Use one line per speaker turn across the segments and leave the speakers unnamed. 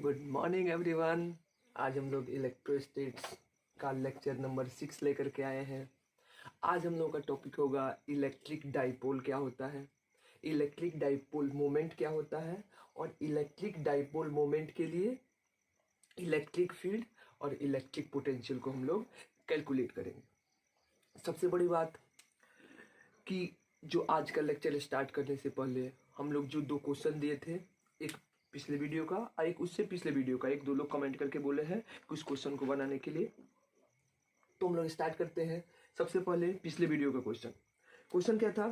Good morning everyone. आज हम लोग इलेक्ट्रोस्टैटिक्स का लेक्चर नंबर 6 लेकर के आए हैं। आज हम लोग का टॉपिक होगा इलेक्ट्रिक डाइपोल क्या होता है, इलेक्ट्रिक डाइपोल मोमेंट क्या होता है, और इलेक्ट्रिक डाइपोल मोमेंट के लिए इलेक्ट्रिक फील्ड और इलेक्ट्रिक पोटेंशियल को हम लोग कैलकुलेट करेंगे। सबसे बड़ी बात कि जो आज का लेक्चर स्टार्ट करने से पहले हम लोग जो 2 क्वेश्चन दिए थे, एक पिछले वीडियो का और एक उससे पिछले वीडियो का, 1-2 लोग कमेंट करके बोले हैं कुछ क्वेश्चन को बनाने के लिए, तो हम लोग स्टार्ट करते हैं। सबसे पहले पिछले वीडियो का क्वेश्चन क्या था?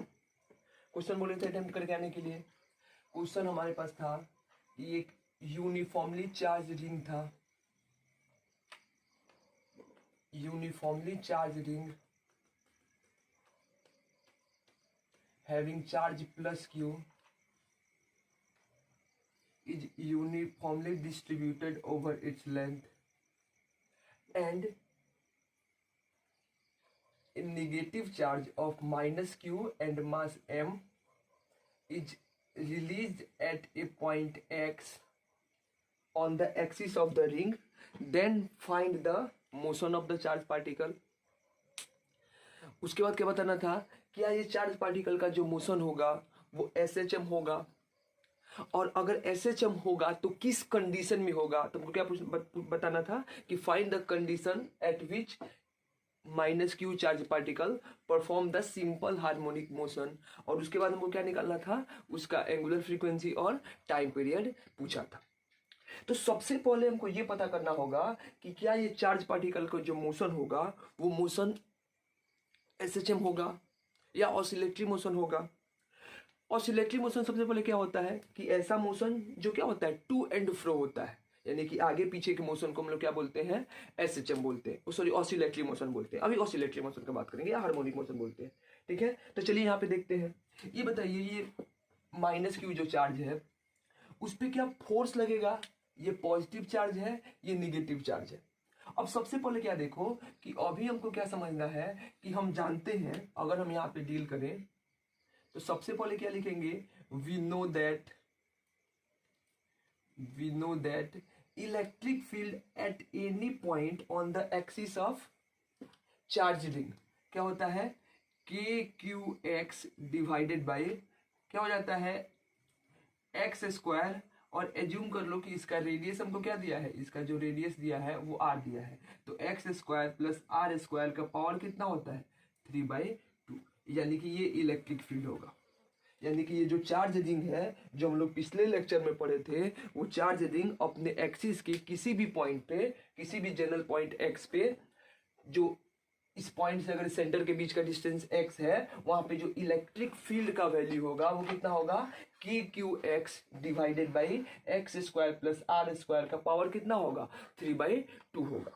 क्वेश्चन बोले थे अटेम्प्ट करके आने के लिए। क्वेश्चन हमारे पास था कि एक यूनिफॉर्मली चार्ज रिंग था, uniformly charge ring having charge plus q is uniformly distributed over its length and a negative charge of minus q and mass m is released at a point x on the axis of the ring. Then find the motion of the charged particle. उसके बाद क्या बताना था? क्या ये charge particle का जो motion होगा वो SHM होगा, और अगर SHM होगा तो किस कंडीशन में होगा? तो हमको क्या बताना था कि find the condition at which minus Q charge particle perform the simple harmonic motion, और उसके बाद हमको क्या निकालना था? उसका एंगुलर फ्रीक्वेंसी और टाइम पीरियड पूछा था। तो सबसे पहले हमको ये पता करना होगा कि क्या ये चार्ज पार्टिकल का जो मोशन होगा वो मोशन SHM होगा या ऑसिलेटरी मोशन होगा। ऑसिलेटरी मोशन सबसे पहले क्या होता है कि ऐसा मोशन जो क्या होता है, टू एंड फ्रो होता है, यानी कि आगे पीछे के मोशन को हम लोग क्या बोलते हैं? SHM बोलते हैं, सॉरी ऑसिलेटरी मोशन बोलते हैं। अभी ऑसिलेटरी मोशन का बात करेंगे या हार्मोनिक मोशन बोलते हैं, ठीक है। तो चलिए यहाँ पे देखते हैं। ये बताइए, ये माइनस क्यू जो चार्ज है उस पर क्या फोर्स लगेगा? ये पॉजिटिव चार्ज है, ये निगेटिव चार्ज है। अब सबसे पहले क्या देखो कि अभी हमको क्या समझना है कि हम जानते हैं, अगर हम यहाँ पे डील करें तो सबसे पहले क्या लिखेंगे? We know that electric field at any point on the axis of charge ring क्या होता है? KQX डिवाइडेड बाय क्या हो जाता है? x²। और एज्यूम कर लो कि इसका रेडियस हमको क्या दिया है? इसका जो रेडियस दिया है वो r दिया है, तो x² प्लस r² का पावर कितना होता है? 3/2, यानी कि ये इलेक्ट्रिक फील्ड होगा। यानी कि ये जो चार्ज रिंग है जो हम लोग पिछले लेक्चर में पढ़े थे, वो चार्ज रिंग अपने एक्सिस के किसी भी पॉइंट पे, किसी भी जनरल पॉइंट x पे, जो इस पॉइंट से अगर सेंटर के बीच का डिस्टेंस x है, वहां पे जो इलेक्ट्रिक फील्ड का वैल्यू होगा वो कितना होगा? KQX divided by x² plus r² का पावर कितना होगा? 3/2 होगा।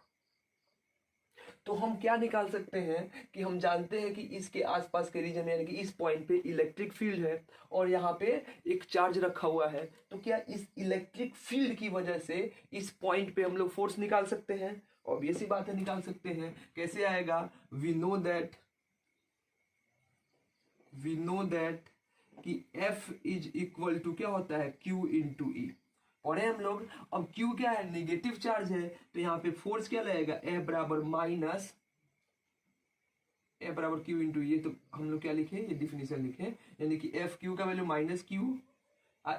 तो हम क्या निकाल सकते हैं कि हम जानते हैं कि इसके आसपास के रीजन यानी कि इस पॉइंट पे इलेक्ट्रिक फील्ड है और यहाँ पे एक चार्ज रखा हुआ है, तो क्या इस इलेक्ट्रिक फील्ड की वजह से इस पॉइंट पे हम लोग फोर्स निकाल सकते हैं? ऑब्वियस ही बात है, निकाल सकते हैं। कैसे आएगा? वी नो दैट कि F इज इक्वल टू क्या होता है? Q इंटू ई। पढ़े हम लोग। अब Q क्या है? निगेटिव चार्ज है, तो यहाँ पे फोर्स क्या लगेगा? F बराबर Q इंटू ये। तो हम लोग क्या लिखे? ये डिफिनेशन लिखे, यानी कि F Q का वैल्यू -Q,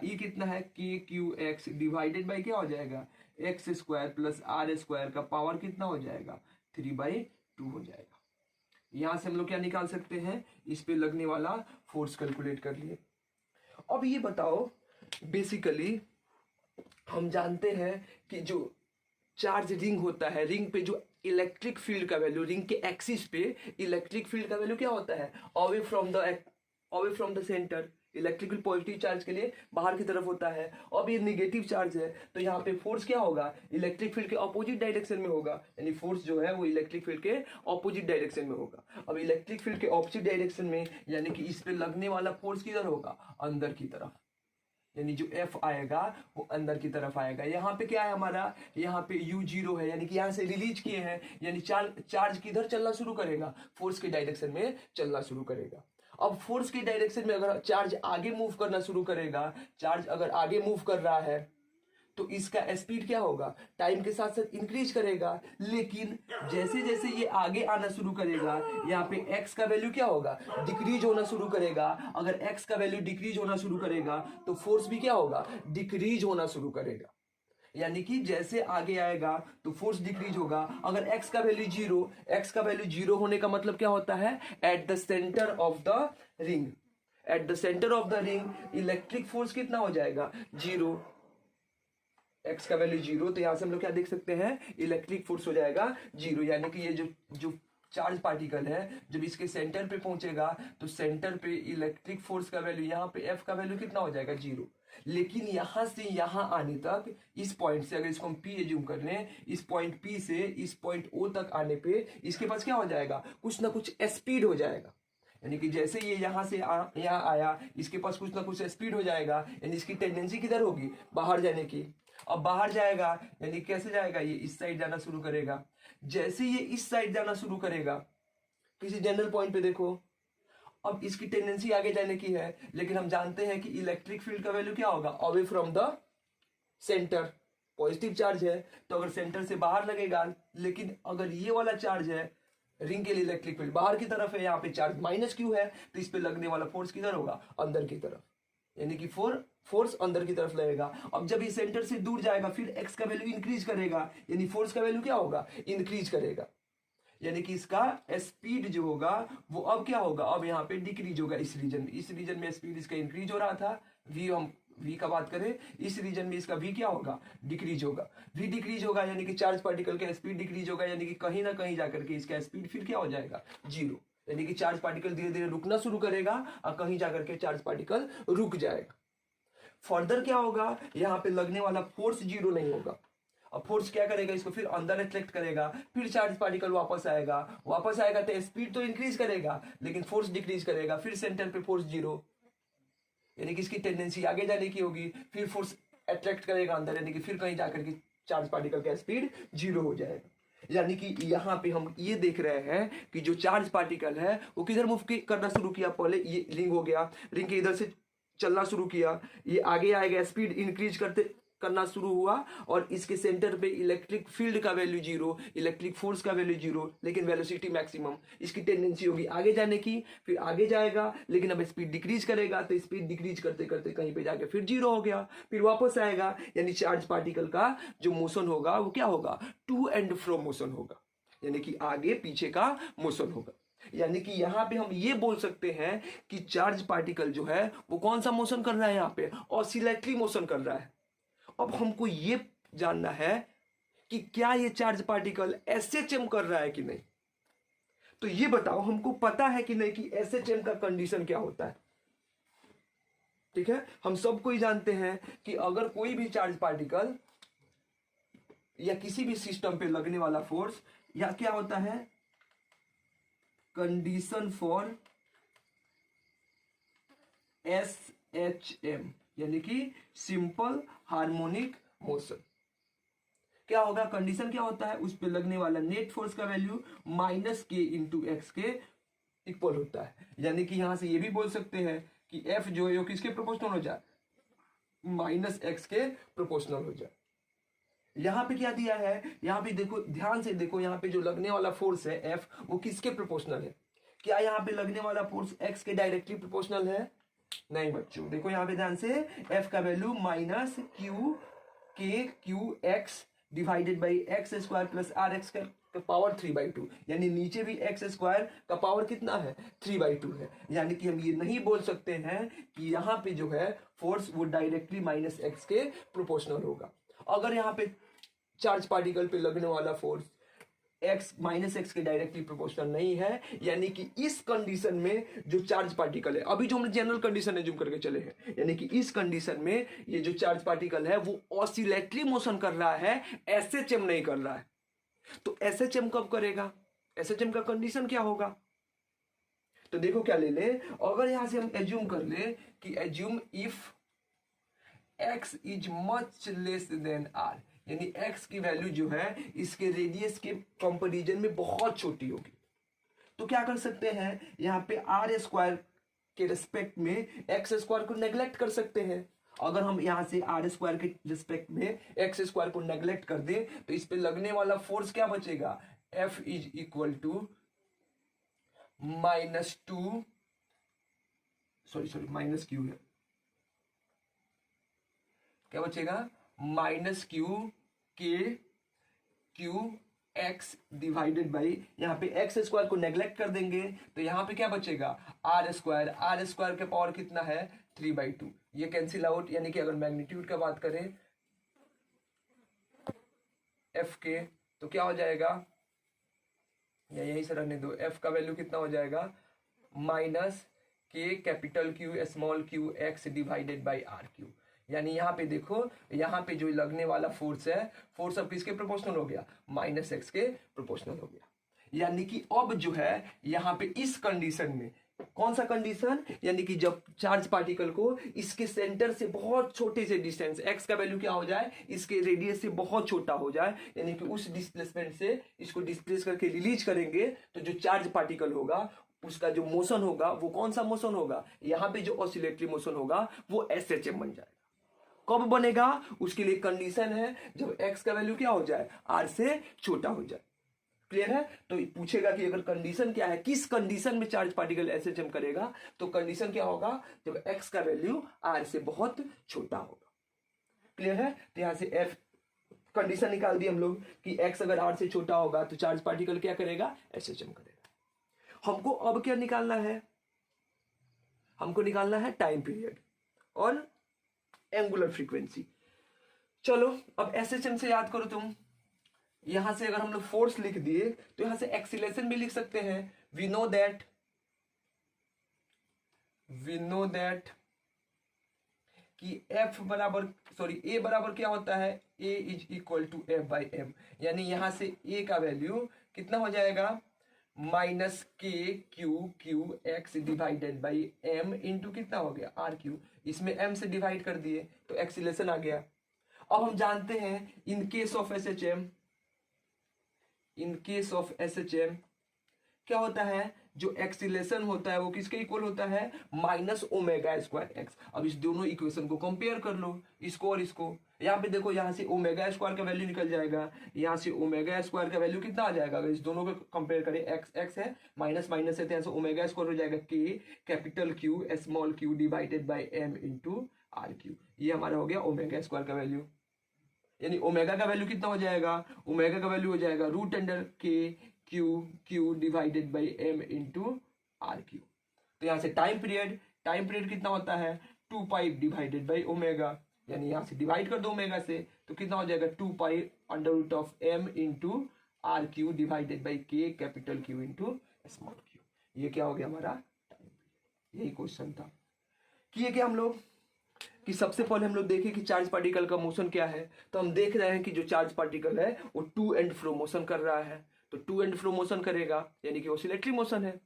ई कितना है? KQX डिवाइडेड बाई क्या हो जाएगा? x² प्लस r² का पावर कितना हो जाएगा? 3/2 हो जाएगा। यहां से हम लोग क्या निकाल सकते हैं? इस पे लगने वाला फोर्स कैलकुलेट कर लिए। अब ये बताओ, बेसिकली हम जानते हैं कि जो चार्ज रिंग होता है, रिंग पे जो इलेक्ट्रिक फील्ड का वैल्यू, रिंग के एक्सिस पे इलेक्ट्रिक फील्ड का वैल्यू क्या होता है? Away from the centre. Electrical positive charge के लिए बाहर की तरफ होता है। अब ये निगेटिव चार्ज है, तो यहाँ पे फोर्स क्या होगा? इलेक्ट्रिक फील्ड के ऑपोजिट डायरेक्शन में होगा, यानी फोर्स जो है वो इलेक्ट्रिक फील्ड के ऑपोजिट डायरेक्शन में होगा। अब इलेक्ट्रिक फील्ड के ऑपोजिट डायरेक्शन में, यानी कि इस पे लगने वाला फोर्स किधर होगा? अंदर की तरफ, यानी जो F आएगा वो अंदर की तरफ आएगा। यहाँ पे क्या है हमारा? यहाँ पे U0 है, यानी कि यहाँ से रिलीज किए हैं, यानी चार्ज किधर चलना शुरू करेगा? फोर्स के डायरेक्शन में चलना शुरू करेगा। अब फोर्स की डायरेक्शन में अगर चार्ज आगे मूव करना शुरू करेगा, चार्ज अगर आगे मूव कर रहा है तो इसका स्पीड क्या होगा, टाइम के साथ साथ इंक्रीज करेगा। लेकिन जैसे जैसे ये आगे आना शुरू करेगा, यहाँ पे x का वैल्यू क्या होगा, डिक्रीज होना शुरू करेगा। अगर x का वैल्यू डिक्रीज होना शुरू करेगा तो फोर्स भी क्या होगा, डिक्रीज होना शुरू करेगा। यानी कि जैसे आगे आएगा तो फोर्स डिक्रीज होगा। अगर x का वैल्यू जीरो, x का वैल्यू जीरो होने का मतलब क्या होता है, at the centre of the ring, at the centre of the ring electric force कितना हो जाएगा, जीरो। x का वैल्यू जीरो, तो यहां से हम लोग क्या देख सकते हैं, इलेक्ट्रिक फोर्स हो जाएगा जीरो। यानी कि ये जो चार्ज पार्टिकल है जब इसके सेंटर पे पहुंचेगा तो सेंटर पे इलेक्ट्रिक फोर्स का वैल्यू, यहाँ पे F का वैल्यू कितना हो जाएगा, जीरो। लेकिन यहां से यहां आने तक, इस पॉइंट से अगर इसको हम P एज्यूम कर लें, इस पॉइंट P से इस पॉइंट O तक आने पे इसके पास क्या हो जाएगा, कुछ ना कुछ स्पीड हो जाएगा। यानी कि जैसे ये यहां से यहाँ आया, इसके पास कुछ ना कुछ स्पीड हो जाएगा। यानी इसकी टेंडेंसी किधर होगी, बाहर जाने की। अब बाहर जाएगा यानी कैसे जाएगा, ये इस साइड जाना शुरू करेगा। जैसे ये इस साइड जाना शुरू करेगा किसी जनरल पॉइंट पे देखो, अब इसकी टेंडेंसी आगे जाने की है। लेकिन हम जानते हैं कि इलेक्ट्रिक फील्ड का वैल्यू क्या होगा, away from the centre. Positive charge है तो अगर सेंटर से बाहर लगेगा, लेकिन अगर ये वाला चार्ज है, रिंग के लिए इलेक्ट्रिक फील्ड बाहर की तरफ है, यहाँ पे चार्ज माइनस क्यू है, तो इस पे लगने वाला फोर्स किधर होगा, अंदर की तरफ। यानी कि फोर्स अंदर की तरफ लगेगा। अब जब ये सेंटर से दूर जाएगा फिर x का वैल्यू इंक्रीज करेगा, यानी फोर्स का वैल्यू क्या होगा, इंक्रीज करेगा। यानी कि इसका स्पीड जो होगा वो अब क्या होगा, अब यहाँ पे डिक्रीज होगा। इस रीजन में स्पीड इसका इंक्रीज हो रहा था, हम v का बात करें, इस रीजन में इसका v क्या होगा, डिक्रीज होगा। v डिक्रीज होगा यानी कि चार्ज पार्टिकल का स्पीड डिक्रीज होगा, यानी कि कहीं ना कहीं जाकर के इसका स्पीड फिर क्या हो जाएगा, जीरो। यानी कि चार्ज पार्टिकल धीरे धीरे रुकना शुरू करेगा और कहीं जाकर के चार्ज पार्टिकल रुक जाएगा। फर्दर क्या होगा, यहाँ पे लगने वाला फोर्स जीरो नहीं होगा। अब फोर्स क्या करेगा, इसको फिर अंदर अट्रैक्ट करेगा, फिर चार्ज पार्टिकल वापस आएगा तो स्पीड तो इंक्रीज करेगा लेकिन फोर्स डिक्रीज करेगा। फिर सेंटर पे फोर्स जीरो, यानी कि इसकी टेंडेंसी आगे जाने की होगी। फिर फोर्स अट्रैक्ट करेगा अंदर, यानी कि फिर कहीं जाकर के चार्ज पार्टिकल का स्पीड जीरो हो जाएगा। यानी कि यहाँ पे हम ये देख रहे हैं कि जो चार्ज पार्टिकल है वो किधर मूव करना शुरू किया, पहले ये रिंग हो गया, रिंग के इधर से चलना शुरू किया, ये आगे आएगा, स्पीड इंक्रीज करना शुरू हुआ और इसके सेंटर पे इलेक्ट्रिक फील्ड का वैल्यू जीरो, इलेक्ट्रिक फोर्स का वैल्यू जीरो, लेकिन वेलोसिटी मैक्सिमम। इसकी टेंडेंसी होगी आगे जाने की, फिर आगे जाएगा लेकिन अब स्पीड डिक्रीज करेगा, तो स्पीड डिक्रीज करते करते कहीं पे जाके फिर जीरो हो गया, फिर वापस आएगा। यानी चार्ज पार्टिकल का जो मोशन होगा वो क्या होगा, टू एंड फ्रो मोशन होगा, यानी कि आगे पीछे का मोशन होगा। यानी कि यहां पे हम ये बोल सकते हैं कि चार्ज पार्टिकल जो है वो कौन सा मोशन कर रहा है, यहाँ पे ऑसिलेटरी मोशन कर रहा है। अब हमको ये जानना है कि क्या ये चार्ज पार्टिकल एसएचएम कर रहा है कि नहीं। तो ये बताओ, हमको पता है कि नहीं कि एसएचएम का कंडीशन क्या होता है। ठीक है, हम सबको ही जानते हैं कि अगर कोई भी चार्ज पार्टिकल या किसी भी सिस्टम पे लगने वाला फोर्स, या क्या होता है, कंडीशन फॉर एसएचएम, यानी कि सिंपल हार्मोनिक मोशन। क्या होगा, कंडीशन क्या होता है, उस पे लगने वाला नेट फोर्स का वैल्यू माइनस के इंटू एक्स के इक्वल होता है। यानी कि यहां से ये भी बोल सकते हैं कि एफ जो है वो किसके प्रोपोर्शनल हो जाए, माइनस एक्स के प्रोपोर्शनल हो जाए। यहां पे क्या दिया है, यहां पे देखो, ध्यान से देखो, यहां पे जो लगने वाला फोर्स है एफ, वो किसके प्रोपोर्शनल है। क्या यहाँ पे लगने वाला फोर्स एक्स के डायरेक्टली प्रोपोर्शनल है, नहीं बच्चों। देखो यहाँ पे ध्यान से, एफ का value minus Q K Q X divided by X square plus R X का पावर 3/2, यानी नीचे भी एक्स स्क्वायर का पावर कितना है, 3/2 है। यानी कि हम ये नहीं बोल सकते हैं कि यहाँ पे जो है फोर्स वो डायरेक्टली माइनस एक्स के प्रोपोर्शनल होगा। अगर यहाँ पे चार्ज पार्टिकल पे लगने वाला फोर्स एक्स माइनस एक्स के डायरेक्टली प्रोपोर्शनल नहीं है, यानी कि इस कंडीशन में जो चार्ज पार्टिकल है, अभी जो हमने जनरल कंडीशन एज्यूम करके चले हैं, यानी कि इस कंडीशन में ये जो चार्ज पार्टिकल है वो ऑसिलेटरी मोशन कर रहा है, एसएचएम नहीं कर रहा है। तो एसएचएम कब करेगा, एसएचएम का कंडीशन क्या होगा, तो देखो क्या ले ले, अगर यहां से हम एज्यूम कर ले कि assume if X is much less than R, यानी x की वैल्यू जो है इसके रेडियस के कंपैरिजन में बहुत छोटी होगी, तो क्या कर सकते हैं, यहाँ पे आर स्क्वायर के रिस्पेक्ट में एक्स स्क्वायर को नेग्लेक्ट कर सकते हैं। अगर हम यहाँ से आर स्क्वायर के रिस्पेक्ट में एक्स स्क्वायर को नेग्लेक्ट कर दें तो इस पे लगने वाला फोर्स क्या बचेगा, F is equal to -2 sorry minus Q है, क्या बचेगा, -q के क्यू एक्स डिवाइडेड बाई, यहाँ पे एक्स स्क्वायर को नेग्लेक्ट कर देंगे तो यहाँ पे क्या बचेगा, आर स्क्वायर के पावर कितना है 3/2, ये कैंसिल आउट, यानी कि अगर मैग्नीट्यूड का बात करें एफ के तो क्या हो जाएगा, या यहीं से रहने दो, एफ का वैल्यू कितना हो जाएगा, minus K capital Q small Q X divided by R cube. यानी यहाँ पे देखो, यहाँ पे जो लगने वाला फोर्स है, फोर्स अब किसके प्रोपोर्शनल हो गया, -x के प्रोपोर्शनल हो गया। यानी कि अब जो है यहाँ पे इस कंडीशन में, कौन सा कंडीशन, यानी कि जब चार्ज पार्टिकल को इसके सेंटर से बहुत छोटे से डिस्टेंस, x का वैल्यू क्या हो जाए, इसके रेडियस से बहुत छोटा हो जाए, यानी कि उस डिस्प्लेसमेंट से इसको डिस्प्लेस करके रिलीज करेंगे तो जो चार्ज पार्टिकल होगा उसका जो मोशन होगा वो कौन सा मोशन होगा, यहाँ पे जो ऑसिलेटरी मोशन होगा वो SHM बन जाएगा। कब बनेगा, उसके लिए कंडीशन है जब x का वैल्यू क्या हो जाए, r से छोटा हो जाए। क्लियर है, तो पूछेगा कि अगर कंडीशन क्या है, किस कंडीशन में चार्ज पार्टिकल SHM करेगा, तो कंडीशन क्या होगा, जब x का वैल्यू r से बहुत छोटा होगा। क्लियर है, तो यहां से f कंडीशन निकाल दी हम लोग कि x अगर r से छोटा होगा तो चार्ज पार्टिकल क्या करेगा, SHM करेगा। हमको अब क्या निकालना है, हमको निकालना है टाइम पीरियड और एंगुलर फ्रीक्वेंसी। चलो अब SHM से याद करो तुम, यहां से अगर हम लोग फोर्स लिख दिए तो यहां से एक्सीलरेशन भी लिख सकते हैं। वी नो दैट कि F बराबर A बराबर क्या होता है, A is equal to F/m, यानी यहां से A का वैल्यू कितना हो जाएगा, -KQ divided by m into कितना हो गया, RQ, इसमें m से डिवाइड कर दिए तो एक्सीलरेशन आ गया। अब हम जानते हैं इन केस ऑफ SHM क्या होता है, जो एक्सीलरेशन होता है वो किसके इक्वल होता है, -ω²x। अब इस दोनों इक्वेशन को कंपेयर कर लो, इसको और इसको। यहाँ पे देखो, यहाँ से ω² का वैल्यू निकल जाएगा, यहाँ से ω² का वैल्यू कितना आ जाएगा, अगर इस दोनों को कंपेयर करें, x है माइनस माइनस है तो यहाँ से ω² हो जाएगा k capital Q small q divided by m into RQ। ये हमारा हो गया ω² का वैल्यू, यानी ओमेगा का वैल्यू कितना हो जाएगा, ओमेगा का वैल्यू हो जाएगा √Q divided by m into RQ। तो यहाँ से टाइम पीरियड कितना होता है, 2π डिवाइडेड बाई ओमेगा, यानी यहाँ से डिवाइड कर दो ओमेगा से तो कितना हो जाएगा, 2π√m into RQ divided by k capital Q into small q। ये क्या हो गया हमारा टाइम पीरियड। यही क्वेश्चन था। किए क्या हम लोग कि सबसे पहले हम लोग देखें कि चार्ज पार्टिकल का मोशन क्या है। तो हम देख रहे हैं कि जो चार्ज पार्टिकल है वो टू एंड फ्रो मोशन कर रहा है, तो टू एंड फ्रो मोशन करेगा यानी कि ऑसिलेटरी मोशन है।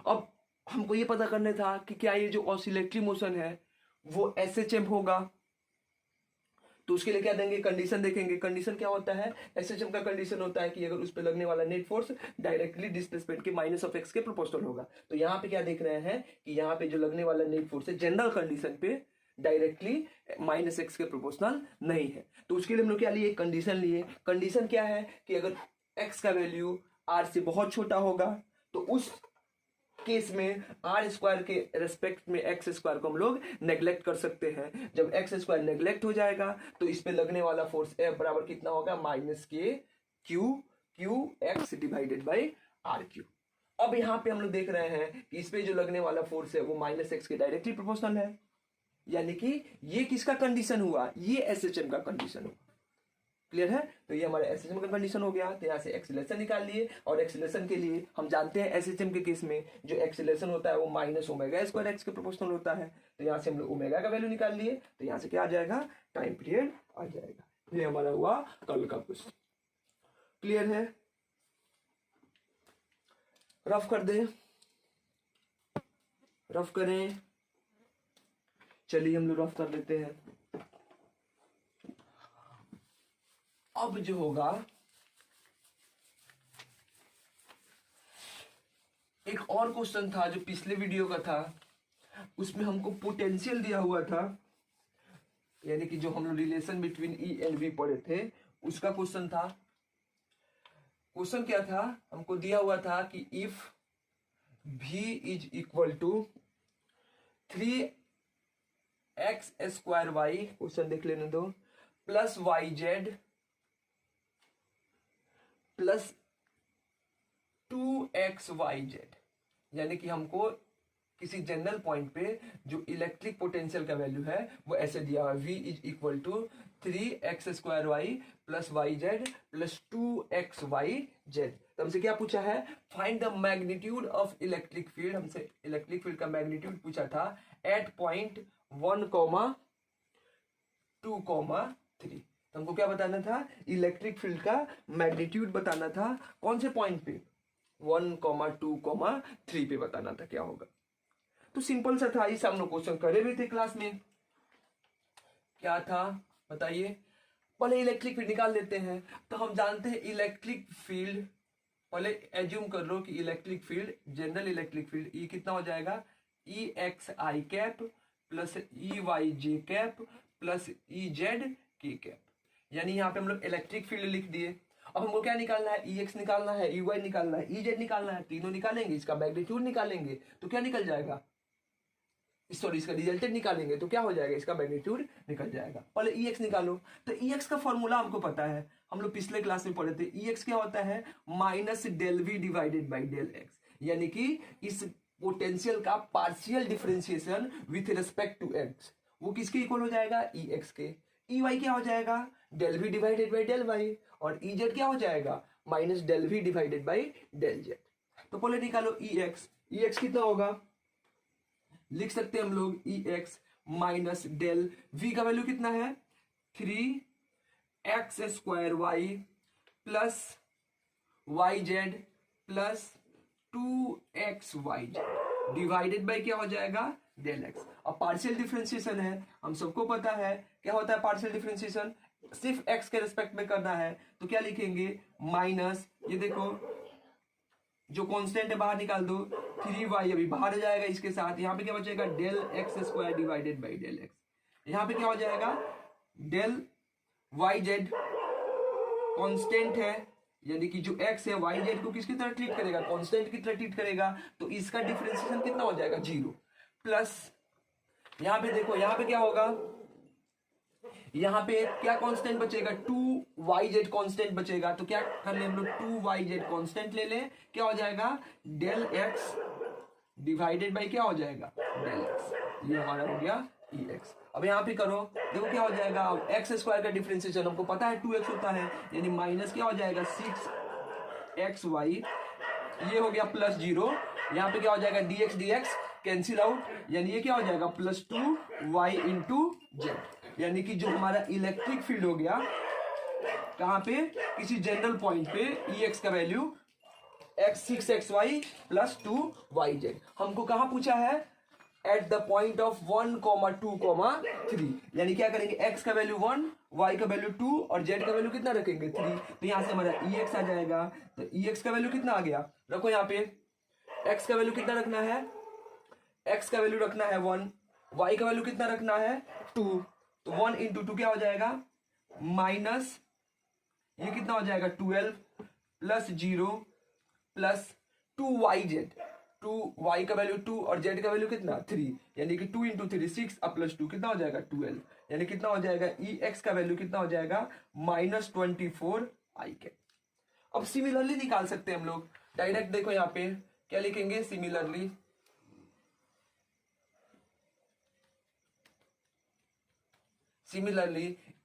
अब हमको ये पता करना था कि क्या ये जो ऑसिलेटरी मोशन है वो SHM होगा, तो उसके लिए क्या देंगे, कंडीशन देखेंगे। कंडीशन क्या होता है, SHM का कंडीशन होता है कि अगर उस पर लगने वाला नेट फोर्स डायरेक्टली डिस्प्लेसमेंट के -x के प्रोपोर्शनल होगा। तो यहाँ पे क्या देख रहे हैं कि यहाँ पे जो लगने वाला नेट फोर्स है जनरल कंडीशन पे डायरेक्टली -x के प्रोपोर्शनल नहीं है। तो उसके लिए हम लोग क्या लिए, कंडीशन लिए। कंडीशन क्या है कि अगर x का वैल्यू r से बहुत छोटा होगा तो उस केस में r² के रेस्पेक्ट में x² को हम लोग नेग्लेक्ट कर सकते हैं। जब x² नेग्लेक्ट हो जाएगा तो इस पे लगने वाला फोर्स F बराबर कितना होगा, -KQ डिवाइडेड बाई RQ। अब यहाँ पे हम लोग देख रहे हैं कि इस पे जो लगने वाला फोर्स है वो -x के डायरेक्टली प्रोपोर्शनल है, यानी कि ये किसका कंडीशन हुआ, ये SHM का कंडीशन हुआ। क्लियर है, तो ये हमारा SHM का कंडीशन हो गया। तो यहाँ से एक्सीलरेशन निकाल लिए, और एक्सीलरेशन के लिए हम जानते हैं SHM के केस में जो एक्सीलरेशन होता है वो -ω² के प्रोपोर्शनल होता है। तो यहाँ से हम लोग ओमेगा का वैल्यू निकाल लिए, तो यहाँ से क्या आ जाएगा, टाइम पीरियड आ जाएगा। ये हमारा हुआ कल का क्वेश्चन। क्लियर है, रफ कर दें, रफ करें, चलिए हम लोग रफ कर लेते हैं। अब जो होगा, एक और क्वेश्चन था जो पिछले वीडियो का था, उसमें हमको पोटेंशियल दिया हुआ था यानी कि जो हम लोग relation between E and V पढ़े थे उसका क्वेश्चन था। क्वेश्चन क्या था, हमको दिया हुआ था कि if v is equal to 3x² y, question देख लेने दो, प्लस yz प्लस 2xyz, यानी कि हमको किसी जनरल पॉइंट पे जो इलेक्ट्रिक पोटेंशियल का वैल्यू है वो ऐसे दिया हुआ है, v is equal to 3x² y plus yz plus 2xyz। तो हमसे क्या पूछा है, find the magnitude of electric field. हमसे इलेक्ट्रिक फील्ड का मैग्नीट्यूड पूछा था एट पॉइंट 1, 2, 3। तो हमको क्या बताना था, इलेक्ट्रिक फील्ड का मैग्नीट्यूड बताना था। कौन से पॉइंट पे, 1, 2, 3 पे बताना था क्या होगा। तो सिंपल सा था, इस हम लोग क्वेश्चन करे भी थे क्लास में। क्या था बताइए, पहले इलेक्ट्रिक फील्ड निकाल लेते हैं। तो हम जानते हैं इलेक्ट्रिक फील्ड, पहले एज्यूम कर लो कि electric field, general electric field E कितना हो जाएगा, ई एक्स आई कैप प्लस ई वाई जे कैप प्लस ई जेड के कैप। यानी यहाँ पे हम लोग इलेक्ट्रिक फील्ड लिख दिए। अब हमको क्या निकालना है, ई एक्स निकालना है, ई वाई निकालना है, ई जेड निकालना है। तीनों निकालेंगे, इसका मैग्नीट्यूड निकालेंगे तो क्या निकल जाएगा, सॉरी इसका रिजल्टेंट निकालेंगे तो क्या हो जाएगा, इसका मैग्नीट्यूड निकल जाएगा। पहले ई एक्स निकालो। तो ई एक्स का फॉर्मूला हमको पता है, हम लोग पिछले क्लास में पढ़े थे। ई एक्स क्या होता है, minus del V divided by del X, यानी कि इस पोटेंशियल का partial differentiation with respect to X वो किसके इक्वल हो जाएगा, ई एक्स के। ई वाई क्या हो जाएगा, del V divided by del Y, और ई जेड क्या हो जाएगा, minus del V divided by del Z. तो पहले निकालो ई एक्स। ई एक्स कितना होगा, लिख सकते हैं हम लोग ई एक्स माइनस डेल वी का वैल्यू कितना है, 3x² y plus yz plus 2xyz divided by क्या हो जाएगा, डेल एक्स। अब पार्शियल डिफरेंशिएशन है, हम सबको पता है क्या होता है पार्शियल डिफरेंशिएशन, सिर्फ एक्स के रिस्पेक्ट में करना है। तो क्या लिखेंगे, माइनस, ये देखो जो कांस्टेंट है बाहर निकाल दो, 3y अभी बाहर हो जाएगा इसके साथ। यहाँ पे क्या बचेगा, del x² divided by del X. यहाँ पे क्या हो जाएगा, डेल yz कांस्टेंट है, यानी कि जो x है yz को किसकी तरह ट्रीट करेगा, कांस्टेंट की तरह ट्रीट करेगा। तो इसका डिफरेंशिएशन कितना हो जाएगा, 0 प्लस, यहाँ पे देखो यहाँ पे क्या होगा, यहाँ पे क्या कांस्टेंट बचेगा, 2yz कांस्टेंट बचेगा। तो क्या कर ले हम लोग, 2yz कांस्टेंट ले लें, क्या हो जाएगा, डेल एक्स डिवाइडेड बाई क्या हो जाएगा, डेल एक्स। ये हमारा हो गया ई एक्स। अब यहाँ पे करो, देखो क्या हो जाएगा, x² का डिफरेंशिएशन हमको पता है 2x होता है, यानी माइनस क्या हो जाएगा 6xy, ये हो गया प्लस 0। यहाँ पे क्या हो जाएगा, dx कैंसिल आउट, यानी ये क्या हो जाएगा, प्लस 2y इंटू जेड। यानी कि जो हमारा इलेक्ट्रिक फील्ड हो गया, कहां पे, किसी जनरल पॉइंट पे ई एक्स का वैल्यू 6xy प्लस 2yz। हमको कहां पूछा है, एट द पॉइंट ऑफ 1, 2, 3। यानी क्या करेंगे, x का वैल्यू 1, y का वैल्यू 2 और z का वैल्यू कितना रखेंगे, 3। तो यहां से हमारा ई एक्स आ जाएगा। तो ई एक्स का वैल्यू कितना आ गया, रखो यहाँ पे, x का वैल्यू कितना रखना है, x का वैल्यू रखना है 1, y का वैल्यू कितना रखना है 2। तो 1 इंटू 2 क्या हो जाएगा, माइनस ये कितना हो जाएगा 12 प्लस 0 प्लस 2yz, 2y का वैल्यू 2 और z का वैल्यू कितना 3, यानी कि 2 इंटू 3 6 और प्लस 2 कितना हो जाएगा 12, यानी कितना हो जाएगा, ई एक्स का वैल्यू कितना हो जाएगा, -24 आई के। अब सिमिलरली निकाल सकते हैं हम लोग डायरेक्ट, देखो यहाँ पे क्या लिखेंगे, सिमिलरली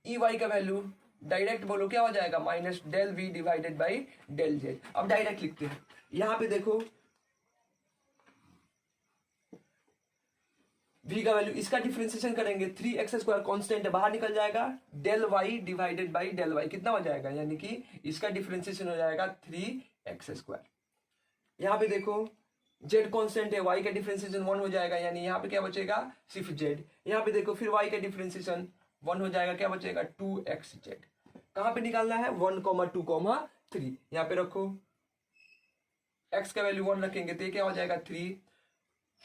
ई वाई का वैल्यू डायरेक्ट बोलो क्या हो जाएगा, minus del V divided by del Z. अब डायरेक्ट लिखते हैं, यहां पे देखो v का वैल्यू, इसका डिफरेंशिएशन करेंगे, 3x² कांस्टेंट है बाहर निकल जाएगा, del y divided by del y कितना हो जाएगा, यानी कि इसका डिफरेंशिएशन हो जाएगा 3x²। यहां पे देखो z कांस्टेंट है, y का डिफरेंशिएशन 1 हो जाएगा, यानी यहाँ पे क्या बचेगा, सिर्फ z। यहाँ पे देखो फिर y का डिफरेंशिएशन 1 हो जाएगा, क्या बचेगा 2xz। कहां पे निकालना है, 1, 2, 3। यहाँ पे रखो, x का वैल्यू 1 रखेंगे तो ये क्या हो जाएगा 3,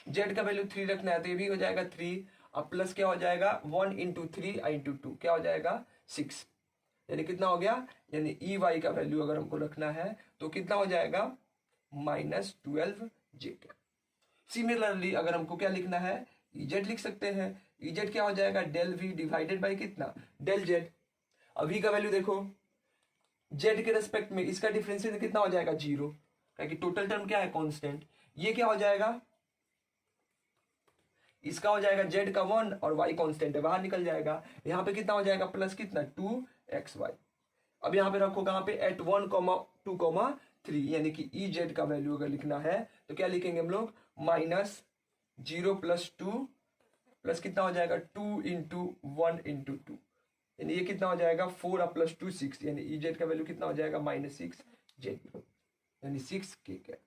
z का वैल्यू 3 रखना है तो ये भी हो जाएगा 3, अब प्लस क्या हो जाएगा 1 इंटू 3 इंटू 2 क्या हो जाएगा 6, यानी कितना हो गया, यानी ई वाई का वैल्यू अगर हमको रखना है तो कितना हो जाएगा -12 जे कैप। सिमिलरली अगर हमको क्या लिखना है इजेड लिख सकते हैं, इजेड क्या हो जाएगा डेल वी डिवाइडेड बाई कितना डेल जेड। अभी का वैल्यू देखो जेड के रेस्पेक्ट में इसका डिफरेंशियल कितना हो जाएगा 0, क्योंकि टोटल टर्म क्या है कांस्टेंट। ये क्या हो जाएगा इसका हो जाएगा जेड का 1 और वाई कांस्टेंट है बाहर निकल जाएगा, यहाँ पे कितना हो जाएगा प्लस कितना 2xy। अब यहाँ पे रखो कहाँ पे एट 1, 2, 3, यानी कि ई जेड का वैल्यू अगर लिखना है तो क्या लिखेंगे हम लोग -0 + 2 प्लस कितना हो जाएगा 2 इंटू 1 इंटू 2, यानी ये कितना हो जाएगा 4 + 2 6, यानी ई जेड का वैल्यू कितना हो जाएगा -6 जेड, यानी 6 के कैप।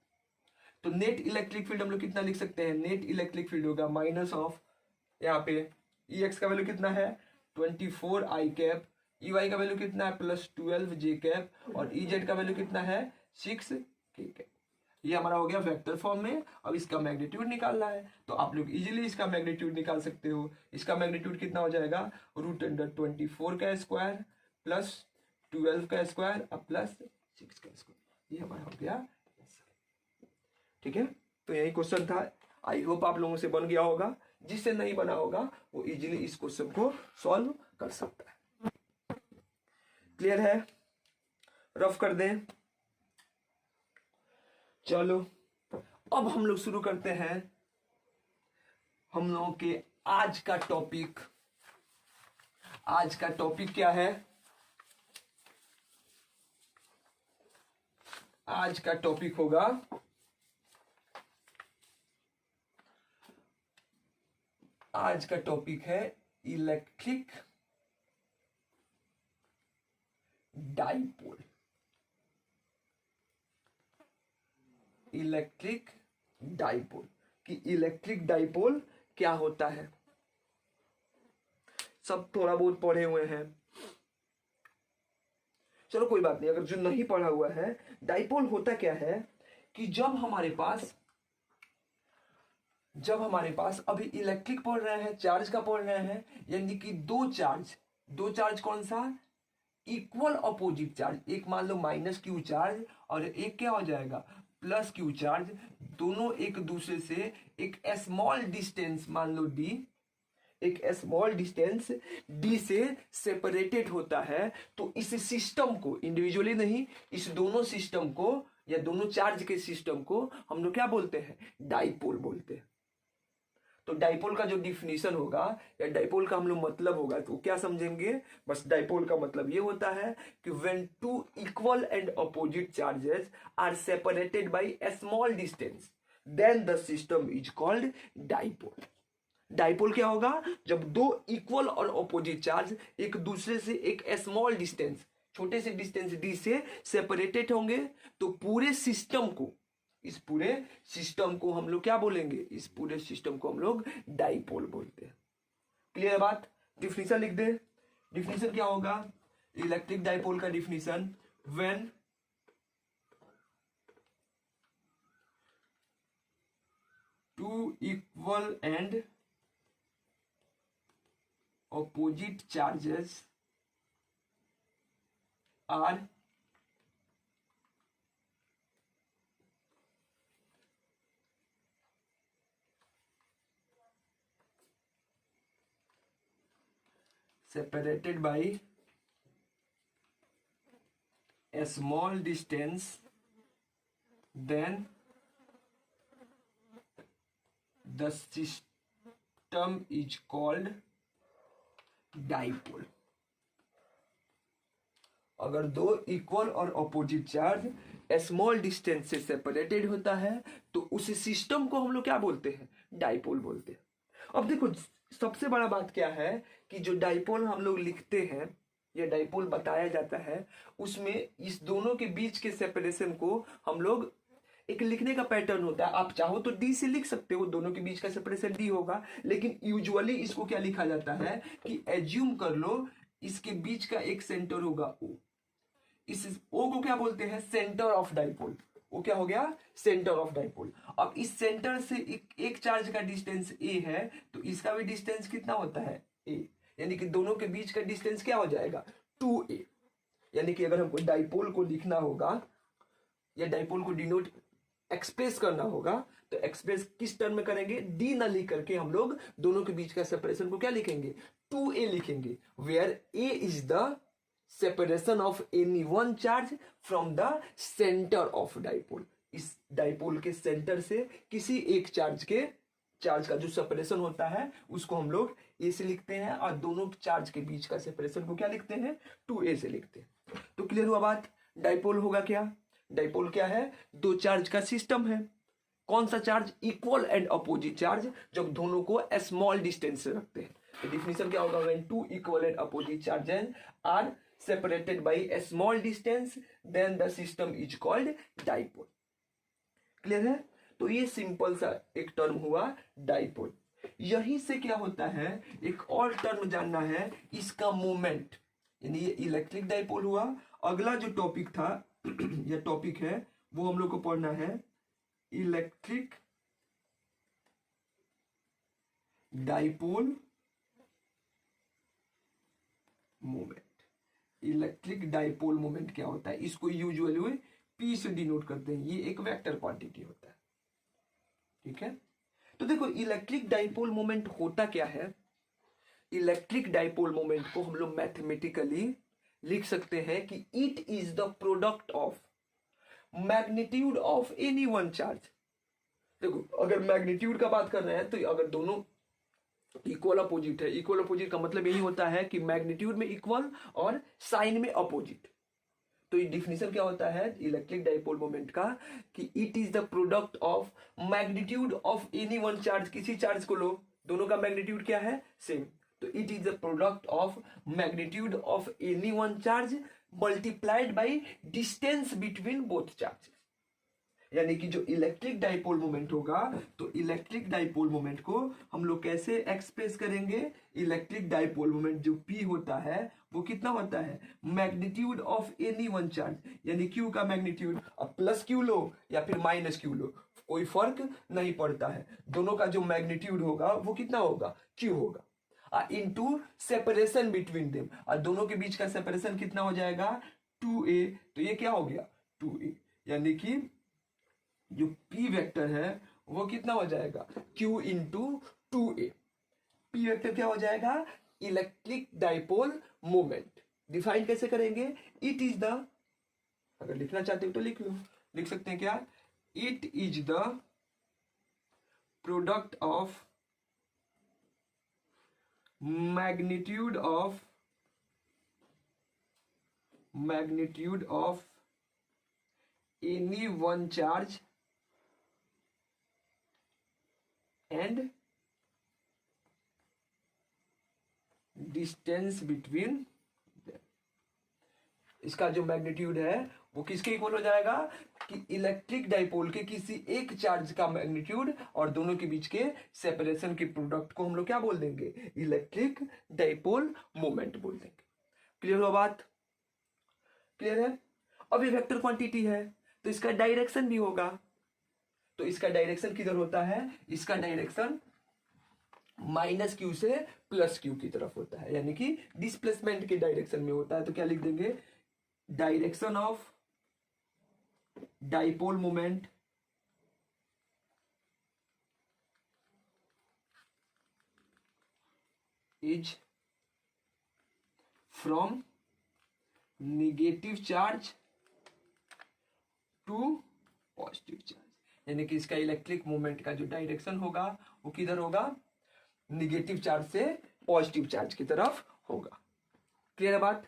तो नेट इलेक्ट्रिक फील्ड हम लोग कितना लिख सकते हैं, नेट इलेक्ट्रिक फील्ड होगा माइनस ऑफ यहाँ पे ई एक्स का वैल्यू कितना है 24 आई कैप, ई वाई का वैल्यू कितना है +12 जे कैप और ई जेड का वैल्यू कितना है 6 के कैप। ये हमारा हो गया वेक्टर फॉर्म में। अब इसका मैग्नीट्यूड निकालना है तो आप लोग इजीली इसका मैग्नीट्यूड निकाल सकते हो। इसका मैग्नीट्यूड कितना हो जाएगा √24 का स्क्वायर प्लस 12 का स्क्वायर और प्लस 6 का स्क्वायर। ये हमारा हो गया, ठीक है। तो यही क्वेश्चन था, आई होप आप लोगों से बन गया होगा। जिससे नहीं बना होगा वो इजीली इस क्वेश्चन को सॉल्व कर सकता है। क्लियर है, रफ कर दें। चलो अब हम लोग शुरू करते हैं हम लोगों के आज का टॉपिक। आज का टॉपिक क्या है, आज का टॉपिक होगा आज का टॉपिक है इलेक्ट्रिक डाइपोल। इलेक्ट्रिक डाइपोल कि इलेक्ट्रिक डाइपोल क्या होता है, सब थोड़ा बहुत पढ़े हुए हैं। चलो कोई बात नहीं, अगर जो नहीं पढ़ा हुआ है, डाइपोल होता क्या है कि जब हमारे पास अभी इलेक्ट्रिक पढ़ रहे हैं, चार्ज का पढ़ रहे हैं, यानी कि दो चार्ज कौन सा इक्वल अपोजिट चार्ज, एक मान लो -q चार्ज और एक क्या हो जाएगा +q चार्ज, दोनों एक दूसरे से एक स्मॉल डिस्टेंस मान लो d, एक स्मॉल डिस्टेंस d से सेपरेटेड होता है। तो इस सिस्टम को इंडिविजुअली नहीं, इस दोनों सिस्टम को या दोनों चार्ज के सिस्टम को हम लोग क्या बोलते हैं डाइपोल बोलते हैं। तो डाइपोल का जो डिफिनीशन होगा या डाइपोल का हम लोग मतलब होगा तो क्या समझेंगे, बस डाइपोल का मतलब ये होता है कि when two equal and opposite charges are separated by a small distance then the system is called dipole. Dipole क्या होगा, जब दो इक्वल और अपोजिट चार्ज एक दूसरे से एक स्मॉल डिस्टेंस, छोटे से डिस्टेंस d से सेपरेटेड होंगे तो पूरे सिस्टम को, इस पूरे सिस्टम को हम लोग क्या बोलेंगे, इस पूरे सिस्टम को हम लोग डाइपोल बोलते हैं। क्लियर बात, डिफिनीशन लिख दे। डिफिनीशन क्या होगा इलेक्ट्रिक डाइपोल का definition, when two equal and opposite charges are separated by a small distance, then the system is called dipole. अगर दो इक्वल और अपोजिट चार्ज स्मॉल डिस्टेंस से सेपरेटेड होता है तो उस सिस्टम को हम लोग क्या बोलते हैं डाइपोल बोलते हैं। अब देखो सबसे बड़ा बात क्या है कि जो डाइपोल हम लोग लिखते हैं या डाइपोल बताया जाता है उसमें इस दोनों के बीच के सेपरेशन को हम लोग एक लिखने का पैटर्न होता है। आप चाहो तो d से लिख सकते हो, दोनों के बीच का सेपरेशन d होगा, लेकिन यूजुअली इसको क्या लिखा जाता है कि एज्यूम कर लो इसके बीच का एक सेंटर होगा o, इस o को क्या बोलते हैं सेंटर ऑफ डाइपोल। वो क्या हो गया, सेंटर ऑफ डाइपोल। अब इस सेंटर से एक चार्ज का डिस्टेंस ए है, तो इसका भी डिस्टेंस कितना होता है, ए, यानी कि दोनों के बीच का डिस्टेंस क्या हो जाएगा, 2a। यानी कि अगर हमको डाइपोल को लिखना होगा या डाइपोल को डिनोट एक्सप्रेस करना होगा, तो एक्सप्रेस किस टर्म में करेंगे, डी ना लिख करके हम लोग दोनों के बीच का सेपरेशन को क्या लिखेंगे, 2a लिखेंगे, where a is the separation of any one charge from the centre of dipole. इस डाइपोल के सेंटर से किसी एक चार्ज का जो सेपरेशन होता है उसको हम लोग ए से लिखते हैं, और दोनों चार्ज के बीच का सेपरेशन को क्या लिखते हैं, 2a से लिखते हैं। तो क्लियर हुआ बात। डाइपोल होगा क्या, डाइपोल क्या है, दो चार्ज का सिस्टम है। कौन सा charge, equal and opposite charge, जब दोनों को स्मॉल डिस्टेंस से रखते हैं। तो डिफिनेशन क्या होगा, when two equal and opposite charges are separated by a small distance then the system is called dipole. Clear है। तो ये सिंपल सा एक टर्म हुआ डाइपोल। यहीं से क्या होता है, एक और टर्म जानना है, इसका मोमेंट, यानी ये इलेक्ट्रिक डाइपोल हुआ। अगला जो टॉपिक था या टॉपिक है वो हम लोग को पढ़ना है electric dipole moment. Electric dipole moment क्या होता है, इसको यूजुअली पी से डिनोट करते हैं, ये एक वेक्टर क्वांटिटी होता है। ठीक है। तो देखो इलेक्ट्रिक डाइपोल मोमेंट होता क्या है, इलेक्ट्रिक डाइपोल मोमेंट को हम लोग मैथमेटिकली लिख सकते हैं कि it is the product of magnitude of any one charge. देखो अगर मैग्नीट्यूड का बात कर रहे हैं तो अगर दोनों इक्वल अपोजिट है, इक्वल अपोजिट का मतलब यही होता है कि मैग्नीट्यूड में इक्वल और साइन में अपोजिट। तो ये डिफिनेशन क्या होता है इलेक्ट्रिक डाइपोल मोमेंट का, कि it is the product of magnitude of any one charge. किसी चार्ज को लो, दोनों का मैग्नीट्यूड क्या है, सेम, तो it is the product of magnitude of any one charge multiplied by distance between both charges. यानी कि जो इलेक्ट्रिक डाइपोल मोमेंट होगा, तो इलेक्ट्रिक डाइपोल मोमेंट को हम लोग कैसे एक्सप्रेस करेंगे, इलेक्ट्रिक डाइपोल मोमेंट जो P होता है वो कितना होता है, magnitude of any one charge, यानी Q का मैग्नीट्यूड, अब प्लस Q लो या फिर माइनस Q लो, कोई फर्क नहीं पड़ता है, दोनों का जो मैग्नीट्यूड होगा वो कितना होगा, Q होगा, इनटू सेपरेशन बिटवीन देम, और दोनों के बीच का सेपरेशन कितना हो जाएगा, 2a। तो ये क्या हो गया, 2a, यानी कि जो P वेक्टर है वो कितना हो जाएगा, Q into 2a। P vector क्या हो जाएगा, इलेक्ट्रिक डाइपोल मोमेंट। डिफाइन कैसे करेंगे, इट इज द, अगर लिखना चाहते हो तो लिख लो, लिख सकते हैं क्या, it is the product of magnitude of any one charge and distance between. इसका जो मैग्नीट्यूड है वो किसके इक्वल हो जाएगा, कि इलेक्ट्रिक डाइपोल के किसी एक चार्ज का मैग्नीट्यूड और दोनों के बीच के सेपरेशन के प्रोडक्ट को हम लोग क्या बोल देंगे, इलेक्ट्रिक डाइपोल मोमेंट बोल देंगे। क्लियर हुआ बात, क्लियर है। अब ये वेक्टर क्वांटिटी है तो इसका डायरेक्शन भी होगा, तो इसका डायरेक्शन किधर होता है, इसका डायरेक्शन माइनस Q से प्लस Q की तरफ होता है, यानी कि डिस्प्लेसमेंट के डायरेक्शन में होता है। तो क्या लिख देंगे, direction of dipole moment is from negative charge to positive charge, यानी कि इसका इलेक्ट्रिक मोमेंट का जो डायरेक्शन होगा वो किधर होगा, नेगेटिव चार्ज से पॉजिटिव चार्ज की तरफ होगा। क्लियर है बात।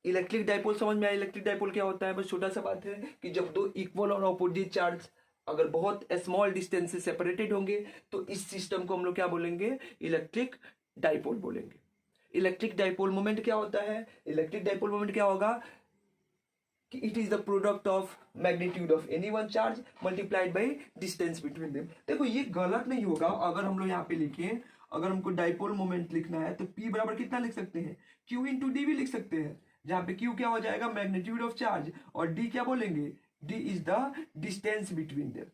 इलेक्ट्रिक डाइपोल समझ में आया, इलेक्ट्रिक डाइपोल क्या होता है, बस छोटा सा बात है कि जब दो इक्वल और अपोजिट चार्ज अगर बहुत स्मॉल डिस्टेंस से सेपरेटेड होंगे तो इस सिस्टम को हम लोग क्या बोलेंगे, इलेक्ट्रिक डाइपोल बोलेंगे। इलेक्ट्रिक डाइपोल मोमेंट क्या होता है, इलेक्ट्रिक डाइपोल मोमेंट क्या होगा, कि it is the product of magnitude of any one charge multiplied by distance between them. देखो ये गलत नहीं होगा, अगर हम लोग यहाँ पे लिखें, अगर हमको डाइपोल मोमेंट लिखना है तो P बराबर कितना लिख सकते हैं, Q इंटू डी भी लिख सकते हैं, जहां पे Q क्या हो जाएगा, मैग्नीट्यूड ऑफ चार्ज, और D क्या बोलेंगे, D is the distance between them,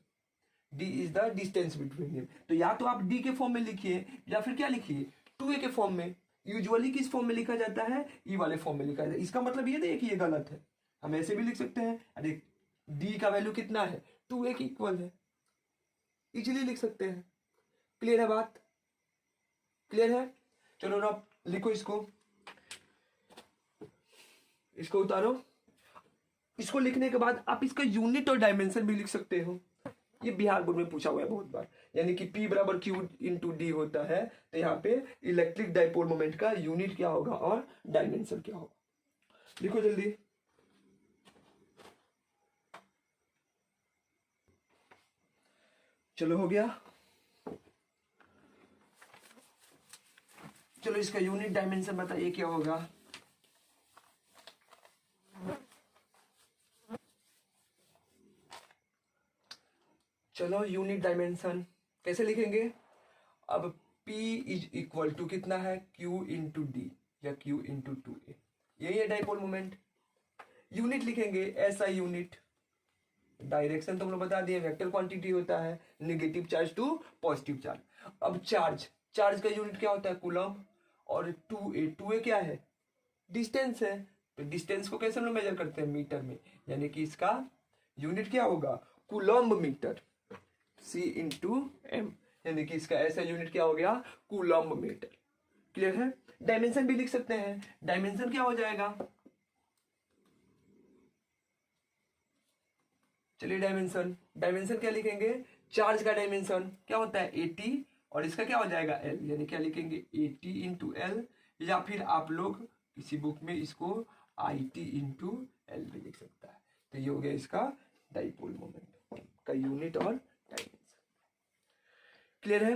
D is the distance between them. तो या तो आप डी के फॉर्म में लिखिए या फिर क्या लिखिए 2a के फॉर्म में। यूजुअली किस फॉर्म में लिखा जाता है, ई वाले फॉर्म में लिखा जाता है। इसका मतलब ये नहीं कि ये गलत है, हम ऐसे भी लिख सकते हैं। अरे डी का वैल्यू कितना है, 2a के इक्वल है, इजीली लिख सकते हैं। क्लियर है बात, क्लियर है। चलो ना लिखो इसको, इसको उतारो। इसको लिखने के बाद आप इसका यूनिट और डायमेंशन भी लिख सकते हो। ये बिहार बोर्ड में पूछा हुआ है बहुत बार, यानी कि P बराबर Q इंटू डी होता है, तो यहाँ पे इलेक्ट्रिक डाइपोल मोमेंट का यूनिट क्या होगा और डायमेंशन क्या होगा। लिखो जल्दी। चलो हो गया। चलो इसका यूनिट डायमेंशन बताइए क्या होगा। चलो यूनिट डायमेंशन कैसे लिखेंगे। अब P इज इक्वल टू कितना है, Q इंटू डी या Q इंटू 2a, यही है डाइपोल मोमेंट। यूनिट लिखेंगे SI यूनिट, डायरेक्शन तो हम लोग बता दिए, वेक्टर क्वांटिटी होता है, negative charge to positive charge. अब चार्ज, चार्ज का यूनिट क्या होता है, कूलम, और 2a क्या है, डिस्टेंस है। तो डिस्टेंस को कैसे हम लोग मेजर करते हैं, मीटर में, यानी कि इसका यूनिट क्या होगा, coulomb metre, C into M, यानी कि इसका ऐसा यूनिट क्या हो गया, कूलम्ब मीटर। क्लियर है। डायमेंशन भी लिख सकते हैं, डायमेंशन क्या हो जाएगा, चलिए डायमेंशन, डायमेंशन क्या लिखेंगे, चार्ज का डायमेंशन क्या होता है 80, और इसका क्या हो जाएगा L, यानी क्या लिखेंगे 80 इंटू एल, या फिर आप लोग किसी बुक में इसको IT इंटू एल भी लिख सकता है। तो ये हो गया इसका डाइपोल मोमेंट का यूनिट और डायमेंशन। क्लियर है।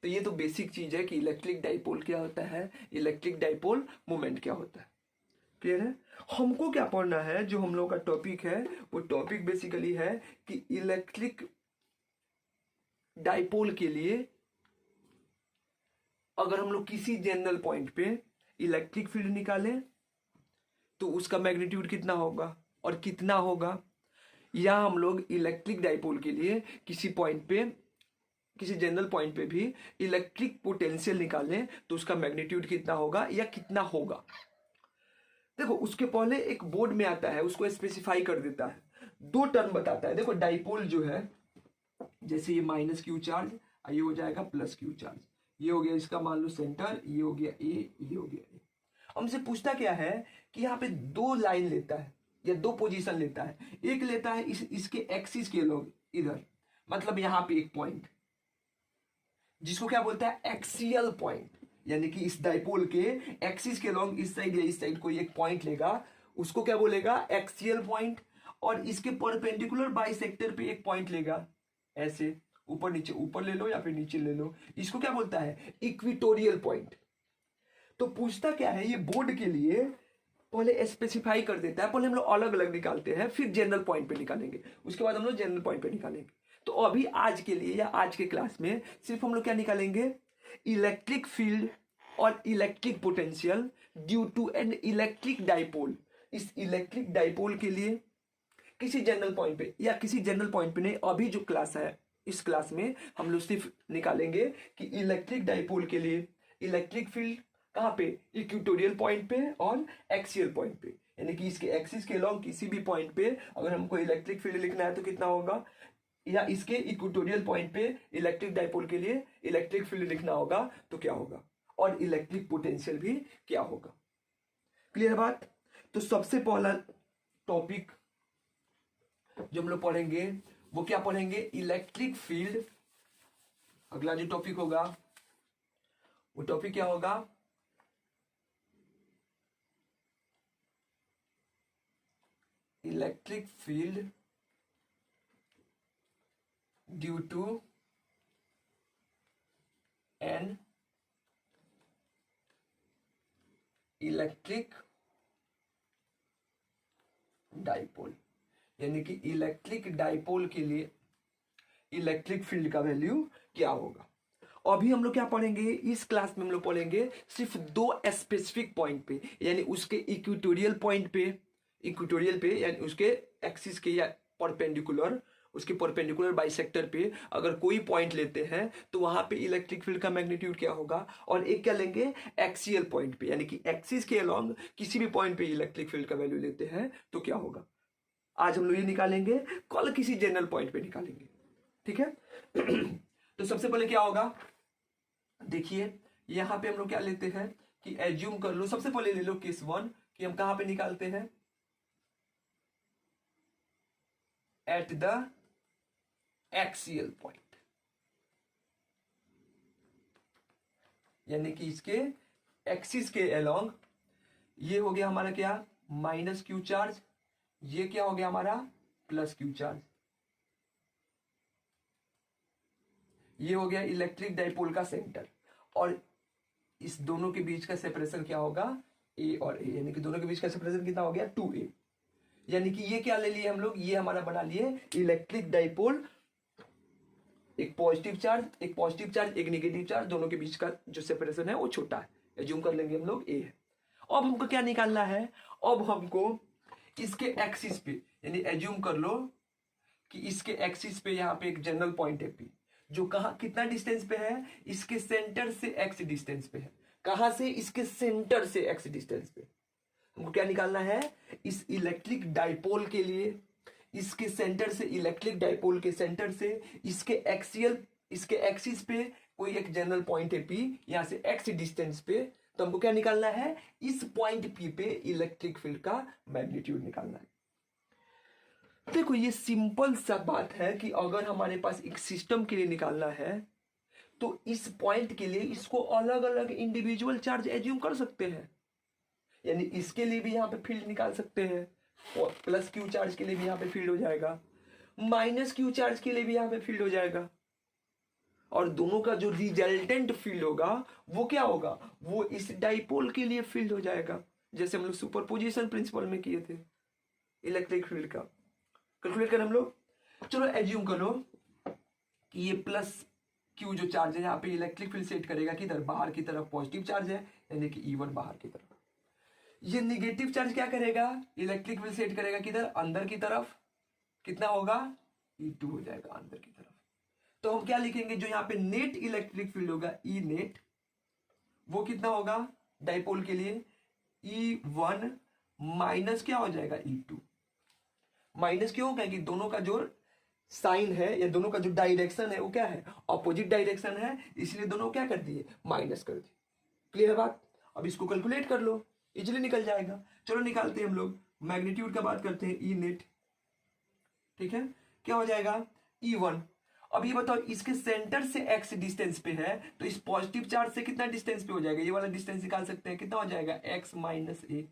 तो ये तो बेसिक चीज है कि इलेक्ट्रिक डाइपोल क्या होता है, इलेक्ट्रिक डाइपोल मोमेंट क्या होता है। क्लियर है। हमको क्या पढ़ना है, जो हम लोग का टॉपिक है वो टॉपिक बेसिकली है कि इलेक्ट्रिक डाइपोल के लिए अगर हम लोग किसी जनरल पॉइंट पे इलेक्ट्रिक फील्ड निकालें तो उसका मैग्नीट्यूड कितना होगा और कितना होगा, या हम लोग इलेक्ट्रिक डाइपोल के लिए किसी पॉइंट पे, किसी जनरल पॉइंट पे भी इलेक्ट्रिक पोटेंशियल निकालें तो उसका मैग्नीट्यूड कितना होगा या कितना होगा। देखो उसके पहले एक बोर्ड में आता है, उसको स्पेसिफाई कर देता है, दो टर्म बताता है। देखो डाइपोल जो है, जैसे ये माइनस क्यू चार्ज, ये हो जाएगा प्लस क्यू चार्ज, ये हो गया इसका मान लो सेंटर, ये हो गया ए, ये हो गया ए। हमसे पूछता क्या है कि यहाँ पे दो लाइन लेता है या दो पोजीशन लेता है, एक लेता है इसके एक्सिस के लोग इधर, मतलब यहाँ पे एक पॉइंट जिसको क्या बोलता है एक्सियल पॉइंट, यानी कि इस डाइपोल के एक्सिस के लॉन्ग इस साइड या इस साइड कोई एक पॉइंट लेगा, उसको क्या बोलेगा एक्सियल पॉइंट, और इसके परपेंडिकुलर बाइसेक्टर पे एक पॉइंट लेगा, ऐसे ऊपर नीचे, ऊपर ले लो या फिर नीचे ले लो, इसको क्या बोलता है इक्विटोरियल पॉइंट। तो पूछता क्या है, ये बोर्ड के लिए पहले स्पेसिफाई कर देता है, पहले हम लोग अलग अलग निकालते हैं, फिर जनरल पॉइंट पे निकालेंगे, उसके बाद हम लोग जनरल पॉइंट पे निकालेंगे। तो अभी आज के लिए या आज के क्लास में सिर्फ हम लोग क्या निकालेंगे, इलेक्ट्रिक फील्ड और electric potential due to an electric dipole. इस इलेक्ट्रिक डाइपोल के लिए किसी जनरल पॉइंट पे या किसी जनरल पॉइंट पे नहीं, अभी जो क्लास है इस क्लास में हम लोग सिर्फ निकालेंगे कि इलेक्ट्रिक डाइपोल के लिए इलेक्ट्रिक फील्ड कहाँ पे, इक्वेटोरियल पॉइंट पे और एक्सियल पॉइंट पे, यानी कि इसके एक्सिस के लॉन्ग किसी भी पॉइंट पे अगर हमको इलेक्ट्रिक फील्ड लिखना है तो कितना होगा, या इसके इक्वेटोरियल पॉइंट पे इलेक्ट्रिक डाइपोल के लिए इलेक्ट्रिक फील्ड लिखना होगा तो क्या होगा, और इलेक्ट्रिक पोटेंशियल भी क्या होगा। क्लियर बात। तो सबसे पहला टॉपिक जो हम लोग पढ़ेंगे वो क्या पढ़ेंगे, इलेक्ट्रिक फील्ड। अगला जो टॉपिक होगा वो टॉपिक क्या होगा, electric field due to an electric dipole, यानी कि इलेक्ट्रिक डाइपोल के लिए इलेक्ट्रिक फील्ड का वैल्यू क्या होगा। अभी हम लोग क्या पढ़ेंगे, इस क्लास में हम लोग पढ़ेंगे सिर्फ दो स्पेसिफिक पॉइंट पे, यानी उसके इक्वेटोरियल पॉइंट पे इक्वेटोरियल पे यानी उसके एक्सिस के या परपेंडिकुलर, उसके परपेंडिकुलर बाइसेक्टर पे अगर कोई पॉइंट लेते हैं तो वहां पे इलेक्ट्रिक फील्ड का मैग्नीट्यूड क्या होगा, और एक क्या लेंगे एक्सियल पॉइंट पे यानी कि एक्सिस के अलोंग किसी भी पॉइंट पे इलेक्ट्रिक फील्ड का वैल्यू लेते हैं तो क्या होगा। आज हम लोग ये निकालेंगे, कल किसी जनरल पॉइंट पे निकालेंगे, ठीक है। तो सबसे पहले क्या होगा, देखिए यहां पे हम लोग क्या लेते हैं कि एज्यूम कर लो, सबसे पहले ले लो केस 1 कि हम कहां पे निकालते हैं, एट द एक्सियल पॉइंट, यानी कि इसके एक्सिस के अलोंग। ये हो गया हमारा क्या, माइनस क्यू चार्ज, ये क्या हो गया हमारा प्लस क्यू चार्ज, ये हो गया इलेक्ट्रिक डाइपोल का सेंटर, और इस दोनों के बीच का सेपरेशन क्या होगा, ए और ए, यानी कि दोनों के बीच का सेपरेशन कितना हो गया 2a, यानी कि ये क्या ले लिए हम लोग, ये हमारा बना लिए इलेक्ट्रिक डाइपोल, एक पॉजिटिव चार्ज एक नेगेटिव चार्ज, दोनों के बीच का जो सेपरेशन है वो छोटा है, एज्यूम कर लेंगे हम लोग ए है। अब हमको क्या निकालना है, अब हमको इसके एक्सिस पे, यानी एज्यूम कर लो कि इसके एक्सिस पे यहाँ पे एक जनरल पॉइंट है पी, जो कहा कितना डिस्टेंस पे है, इसके सेंटर से एक्स डिस्टेंस पे है, कहां से, इसके सेंटर से एक्स डिस्टेंस पे। हमको क्या निकालना है, इस इलेक्ट्रिक डाइपोल के लिए इसके सेंटर से, इलेक्ट्रिक डाइपोल के सेंटर से इसके एक्सियल, इसके एक्सिस पे कोई एक जनरल पॉइंट है पी, यहां से एक्स डिस्टेंस पे, तो हमको क्या निकालना है, इस पॉइंट पी पे इलेक्ट्रिक फील्ड का मैग्नीट्यूड निकालना है। देखो ये सिंपल सा बात है कि अगर हमारे पास एक सिस्टम के लिए निकालना है तो इस पॉइंट के लिए इसको अलग अलग इंडिविजुअल चार्ज एज्यूम कर सकते हैं, यानी इसके लिए भी यहां पे फील्ड निकाल सकते हैं, और प्लस क्यू चार्ज के लिए भी यहां पे फील्ड हो जाएगा, माइनस क्यू चार्ज के लिए भी यहां पे फील्ड हो जाएगा, और दोनों का जो रिजल्टेंट फील्ड होगा वो क्या होगा, वो इस डाइपोल के लिए फील्ड हो जाएगा, जैसे हम लोग सुपरपोजिशन प्रिंसिपल में किए थे इलेक्ट्रिक फील्ड का। कैलकुलेट करें हम लोग, चलो एज्यूम करो कि ये प्लस क्यू जो चार्ज है यहाँ पे इलेक्ट्रिक फील्ड सेट करेगा किधर, बाहर की तरफ पॉजिटिव चार्ज है, यानी कि E1 बाहर की तरफ। ये निगेटिव चार्ज क्या करेगा, इलेक्ट्रिक फील्ड सेट करेगा किधर, अंदर की तरफ, कितना होगा E2 हो जाएगा अंदर की तरफ। तो हम क्या लिखेंगे, जो यहाँ पे नेट इलेक्ट्रिक फील्ड होगा ई नेट, वो कितना होगा डाइपोल के लिए, E1 माइनस क्या हो जाएगा E2। माइनस क्यों, क्योंकि दोनों का जो साइन है या दोनों का जो डायरेक्शन है वो क्या है, अपोजिट डायरेक्शन है, इसलिए दोनों क्या कर दिए, माइनस कर दिए। क्लियर है बात, अब इसको कैलकुलेट कर लो, इजीली निकल जाएगा। चलो निकालते हैं हम लोग, मैग्नीट्यूड का बात करते हैं, ई नेट, ठीक है, क्या हो जाएगा E1। अब ये बताओ इसके सेंटर से x डिस्टेंस पे है, तो इस पॉजिटिव चार्ज से कितना डिस्टेंस पे हो जाएगा, ये वाला डिस्टेंस निकाल सकते हैं, कितना हो जाएगा x माइनस ए।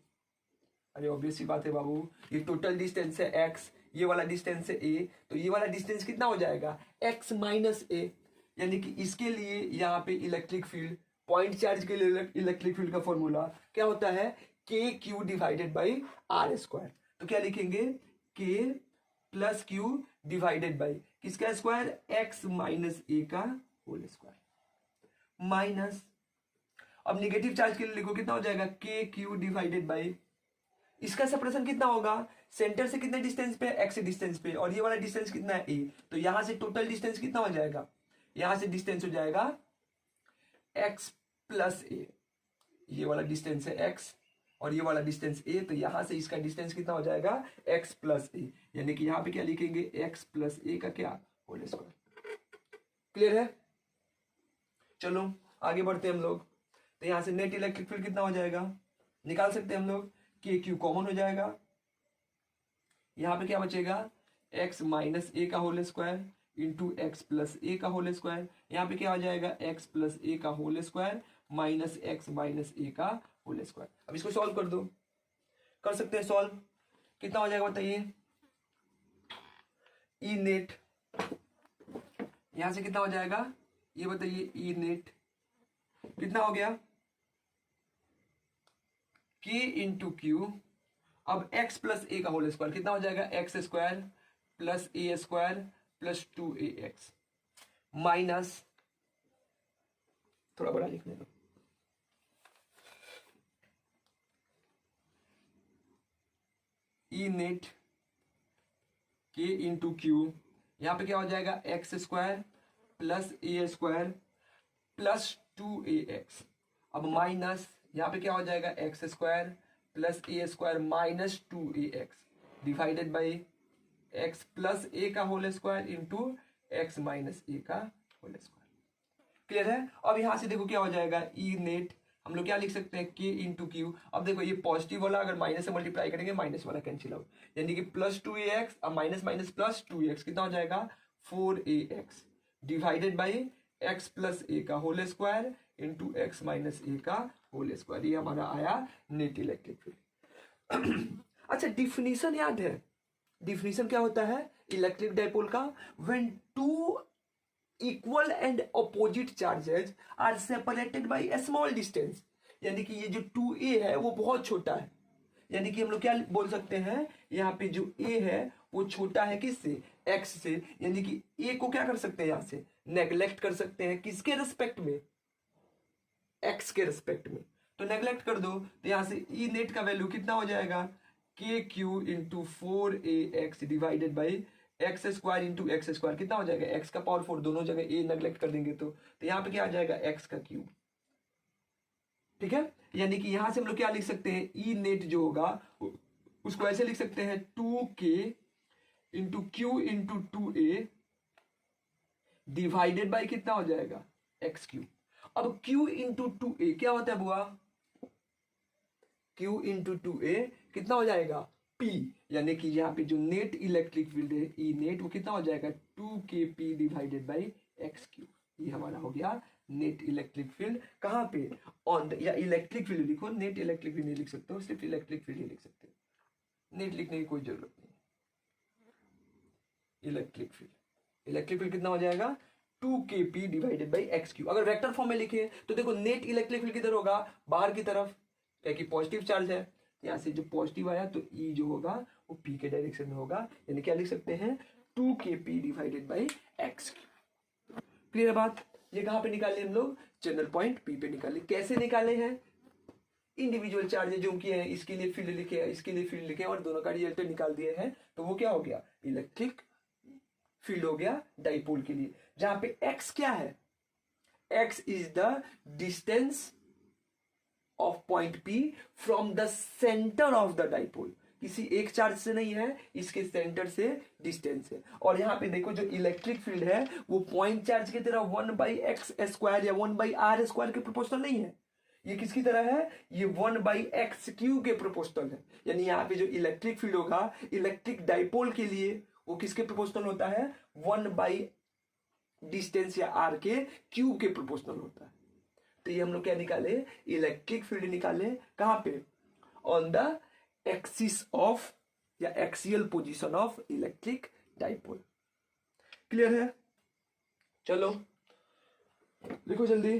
अरे ऑब्वियस सी बात है बाबू, ये टोटल डिस्टेंस है x, ये वाला डिस्टेंस है a, तो ये वाला डिस्टेंस कितना हो जाएगा x माइनस ए, यानी कि इसके लिए यहाँ पे इलेक्ट्रिक फील्ड, पॉइंट चार्ज के लिए इलेक्ट्रिक फील्ड का फॉर्मूला क्या होता है, K Q divided by R square. तो क्या लिखेंगे, K plus Q divided by किसका स्क्वायर, x माइनस ए का होल स्क्वायर, माइनस, अब निगेटिव चार्ज के लिए लिखो कितना हो जाएगा, के क्यू डिवाइडेड बाई, इसका सेपरेशन कितना होगा, सेंटर से कितने डिस्टेंस पे, एक्स डिस्टेंस पे, और ये वाला डिस्टेंस कितना है ए, तो यहां से टोटल डिस्टेंस कितना हो जाएगा, यहां से डिस्टेंस हो जाएगा एक्स प्लस ए, ये वाला डिस्टेंस है एक्स और ये वाला डिस्टेंस ए, तो यहां से इसका डिस्टेंस कितना हो जाएगा एक्स प्लस ए, यानी कि यहां पे क्या लिखेंगे, एक्स प्लस ए का क्या होल स्क्वायर। क्लियर है, चलो आगे बढ़ते हैं हम लोग। तो यहां से नेट इलेक्ट्रिक फील्ड कितना हो जाएगा, निकाल सकते हैं हम लोग, के क्यू कॉमन हो जाएगा, यहां पे क्या बचेगा, x माइनस ए का whole square into X plus A का होल स्क्वायर, यहाँ पे क्या हो जाएगा x प्लस ए का whole square minus X minus A का होल स्क्वायर। अब इसको सॉल्व कर दो, कर सकते हैं सॉल्व, कितना हो जाएगा बताइए, ई नेट, यहां से कितना हो जाएगा ये बताइए, ई नेट कितना हो गया, k इंटू क्यू, अब x प्लस ए का होल स्क्वायर कितना हो जाएगा, X square plus A square plus 2ax minus, थोड़ा बड़ा लिखने दो, ई नेट के इंटू क्यू, यहाँ पे क्या हो जाएगा X square plus A square plus 2ax, अब माइनस यहाँ पे क्या हो जाएगा X square plus A square minus 2ax divided by X plus A का whole square into X minus A का होल स्क्वायर। क्लियर है। अब यहां से देखो क्या हो जाएगा ई नेट, हम लोग क्या लिख सकते हैं के इंटू क्यू। अब देखो ये पॉजिटिव वाला अगर माइनस से मल्टीप्लाई करेंगे माइनस वाला कैंसिल आउट, यानी कि प्लस 2ax, अब माइनस माइनस प्लस 2x कितना हो जाएगा 4ax divided by X plus A का whole square into X minus A का होल स्क्वायर। ये हमारा आया नेट इलेक्ट्रिक फील्ड। अच्छा डिफिनीशन याद है, डिफिनीशन क्या होता है इलेक्ट्रिक डाइपोल का, when two equal and opposite charges are separated by a small distance, यानी कि ये जो 2a है वो बहुत छोटा है, यानी कि हम लोग क्या बोल सकते हैं यहाँ पे जो a है वो छोटा है किससे x से, यानी कि a को क्या कर सकते हैं यहाँ से नेग्लेक्ट कर सकते हैं, किसके रिस्पेक्ट में x के रिस्पेक्ट में, तो नेग्लेक्ट कर दो तो यहाँ से ई नेट का वैल्यू कितना हो जाएगा K Q into 4ax divided by X square into x square कितना हो जाएगा एक्स का पावर 4, दोनों जगह ए नेग्लेक्ट कर देंगे तो यहाँ पे क्या आ जाएगा एक्स का क्यूब। ठीक है, यानी कि यहां से हम लोग क्या लिख सकते हैं ई नेट जो होगा उसको ऐसे लिख सकते हैं 2k into Q into 2a divided by कितना हो जाएगा एक्स क्यू। अब q इंटू 2a क्या होता है बुआ, q इंटू 2a कितना हो जाएगा p, यानी कि यहाँ पे जो नेट इलेक्ट्रिक फील्ड है ई नेट वो कितना हो जाएगा 2kp divided by X Q. ये हमारा हो गया नेट इलेक्ट्रिक फील्ड। कहाँ पे ऑन द, या इलेक्ट्रिक फील्ड लिखो, नेट इलेक्ट्रिक फील्ड नहीं लिख सकते हो, सिर्फ इलेक्ट्रिक फील्ड ही लिख सकते हो, नेट लिखने की कोई जरूरत नहीं। इलेक्ट्रिक फील्ड, इलेक्ट्रिक फील्ड कितना हो जाएगा 2kp divided by X Q. अगर वेक्टर फॉर्म में लिखे तो देखो नेट इलेक्ट्रिक फील्ड किधर होगा बाहर की तरफ, क्या कि पॉजिटिव चार्ज है, यहाँ से जो पॉजिटिव आया तो ई जो होगा वो पी के डायरेक्शन में होगा, यानी क्या लिख सकते हैं 2kp divided by X cube. Clear बात। ये कहां पे निकाले हम लोग जनरल पॉइंट पी पे निकाले। कैसे निकाले हैं, इंडिविजुअल चार्जेस जो किए हैं इसके लिए फील्ड लिखे, इसके लिए फील्ड लिखे और दोनों का रिजल्टेंट निकाल दिए हैं, तो वो क्या हो गया इलेक्ट्रिक फील्ड हो गया डाइपोल के लिए। जहां पे x क्या है, x is the distance of point P from the centre of the dipole, किसी एक चार्ज से नहीं है, इसके सेंटर से डिस्टेंस है। और यहाँ पे देखो जो इलेक्ट्रिक फील्ड है वो पॉइंट चार्ज की तरह 1/x स्क्वायर या 1/r स्क्वायर के प्रोपोर्शनल नहीं है, ये किसकी तरह है, ये 1/x³ के प्रोपोर्शनल है। यानी यहाँ पे जो इलेक्ट्रिक फील्ड होगा इलेक्ट्रिक डाइपोल के लिए वो किसके प्रोपोर्शनल होता है 1 डिस्टेंस या r के क्यूब के प्रोपोर्शनल होता है। तो ये हम लोग क्या निकाले इलेक्ट्रिक फील्ड निकाले, कहां पे ऑन द एक्सिस ऑफ या axial position of electric dipole. Clear है, चलो लिखो जल्दी।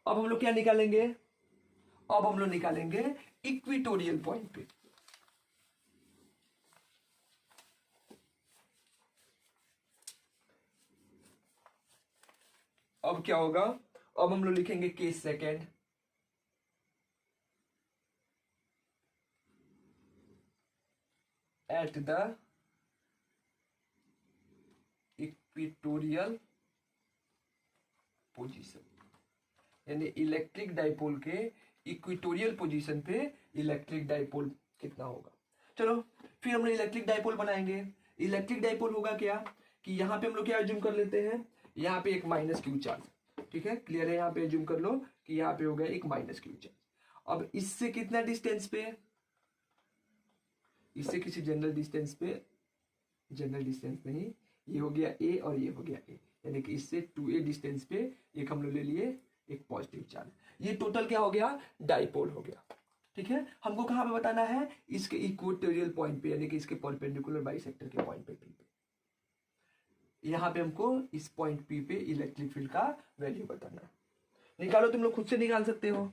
अब हम लोग क्या निकालेंगे, अब हम लोग निकालेंगे इक्विटोरियल पॉइंट पे। अब क्या होगा, अब हम लोग लिखेंगे case second, at the equatorial position, यानी इलेक्ट्रिक डाइपोल के इक्विटोरियल पोजीशन पे इलेक्ट्रिक डाइपोल कितना होगा। चलो फिर हम लोग इलेक्ट्रिक डाइपोल बनाएंगे। इलेक्ट्रिक डाइपोल होगा क्या कि यहां पे हम लोग क्या एज्यूम कर लेते हैं, यहाँ पे एक -q चार्ज, ठीक है क्लियर है, यहाँ पे एज्यूम कर लो कि यहाँ पे हो गया एक -q चार्ज। अब इससे कितना डिस्टेंस पे, इससे किसी जनरल डिस्टेंस पे, जनरल डिस्टेंस नहीं, ये हो गया a और ये हो गया a, यानी कि इससे 2a डिस्टेंस पे एक हम लोग ले लिए एक पॉजिटिव चार्ज। ये टोटल क्या हो गया डाइपोल हो गया। ठीक है, हमको कहां पे बताना है, इसके इक्वेटोरियल पॉइंट पे, यानी कि इसके परपेंडिकुलर बाइसेक्टर के पॉइंट पे, यहां पे हमको इस पॉइंट P पे इलेक्ट्रिक फील्ड का वैल्यू बताना है। निकालो, तुम लोग खुद से निकाल सकते हो,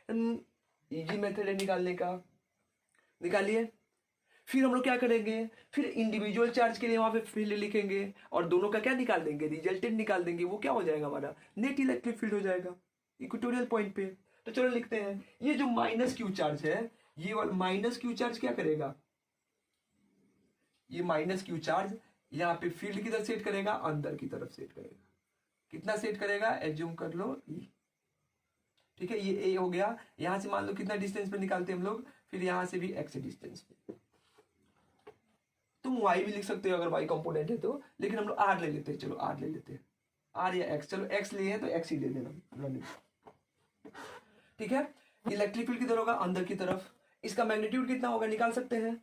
इजी मेथड है निकालने का, निकालिए। फिर हम लोग क्या करेंगे, फिर इंडिविजुअल चार्ज के लिए वहां पे फील्ड लिखेंगे और दोनों का क्या निकाल देंगे, रिजल्टेंट निकाल देंगे, वो क्या हो जाएगा हमारा नेट इलेक्ट्रिक फील्ड हो जाएगा इक्वेटोरियल पॉइंट पे। तो चलो लिखते हैं, ये जो -q चार्ज है ये वाला माइनस क्यू चार्ज क्या करेगा, ये माइनस क्यू चार्ज यहाँ पे फील्ड किधर सेट करेगा, अंदर की तरफ सेट करेगा। कितना सेट करेगा, एज्यूम कर लो ई, ठीक है। ये ए हो गया, यहां से मान लो कितना डिस्टेंस पे निकालते हैं हम लोग, फिर यहां से भी एक्स डिस्टेंस पे। तुम वाई भी लिख सकते हो अगर वाई कंपोनेंट है तो, लेकिन हम लोग आर ले लेते हैं, चलो आर ले लेते हैं, आर या एक्स, चलो एक्स लिए हैं तो एक्स ही ले लेना, ठीक है। इलेक्ट्रिक फील्ड किधर होगा, अंदर की तरफ। इसका मैग्नीट्यूड कितना होगा निकाल सकते हैं,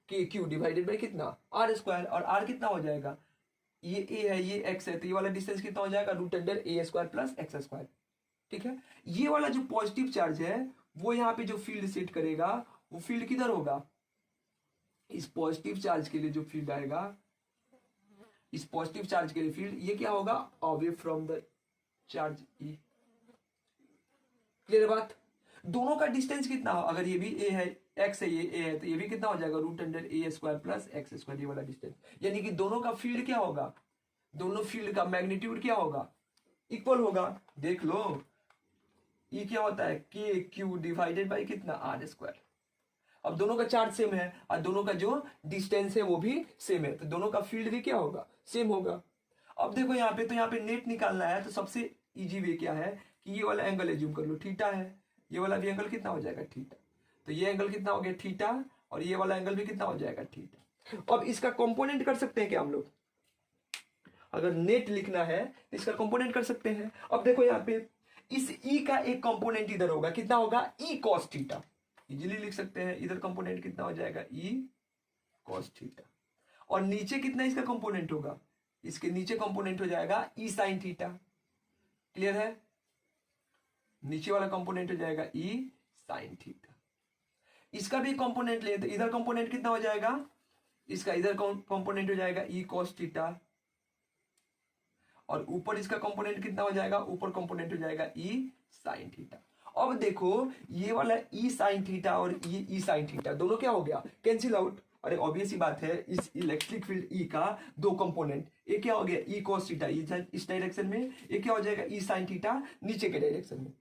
कि क्यू डिवाइडेड बाई कितना, आर स्क्वायर, और आर कितना हो जाएगा, ये ए है ये एक्स है, तो ये वाला डिस्टेंस कितना हो जाएगा, root under A square plus X square, ठीक है। ये वाला जो पॉजिटिव चार्ज है वो यहाँ पे जो फील्ड सेट करेगा, वो फील्ड किधर होगा, इस पॉजिटिव चार्ज के लिए जो फील्ड आएगा, इस पॉजिटिव चार्ज के लिए फील्ड ये क्या होगा, away from the charge E. Clear बात। दोनों का डिस्टेंस कितना हो, अगर ये भी ए है, एक्स है, ये ए है, तो ये भी कितना हो जाएगा, root under A square plus X square, ये वाला डिस्टेंस। यानी कि दोनों का फील्ड क्या होगा, दोनों फील्ड का मैग्नीट्यूड क्या होगा, इक्वल होगा। देख लो ये क्या होता है, के क्यू डिवाइडेड बाई कितना, आर स्क्वायर। अब दोनों का चार्ज सेम है और दोनों का जो डिस्टेंस है वो भी सेम है, तो दोनों का फील्ड भी क्या होगा, सेम होगा। अब देखो यहाँ पे, तो यहाँ पे नेट निकालना है, तो सबसे इजी वे क्या है कि ये वाला एंगल एज्यूम कर लो, थीटा है, ये वाला भी एंगल कितना हो जाएगा, थीटा। तो ये एंगल कितना हो गया, थीटा, और ये वाला एंगल भी कितना हो जाएगा, थीटा। अब इसका कंपोनेंट कर सकते हैं क्या हम लोग, अगर नेट लिखना है तो इसका कंपोनेंट कर सकते हैं। अब देखो यहाँ पे इस ई का एक कंपोनेंट इधर होगा, कितना होगा, ई कॉस थीटा, इजीली लिख सकते हैं। इधर कंपोनेंट कितना हो जाएगा, ई कॉस थीटा, और नीचे कितना इसका कंपोनेंट होगा, इसके नीचे कंपोनेंट हो जाएगा ई साइन थीटा। क्लियर है, नीचे वाला कंपोनेंट हो जाएगा ई साइन थीटा। इसका भी कंपोनेंट ले तो इधर कंपोनेंट कितना हो जाएगा, इसका इधर कंपोनेंट हो जाएगा ई कॉस थीटा, और ऊपर इसका कंपोनेंट कितना हो जाएगा, ऊपर कंपोनेंट हो जाएगा ई साइन थीटा। अब देखो ये वाला ई साइन थीटा और ये ई साइन थीटा दोनों क्या हो गया, कैंसिल आउट। अरे ऑब्वियस ही बात है, इस इलेक्ट्रिक फील्ड ई का दो कंपोनेंट, एक क्या हो गया ई कॉस थीटा इस डायरेक्शन में, एक क्या हो जाएगा ई साइन थीटा नीचे के डायरेक्शन में।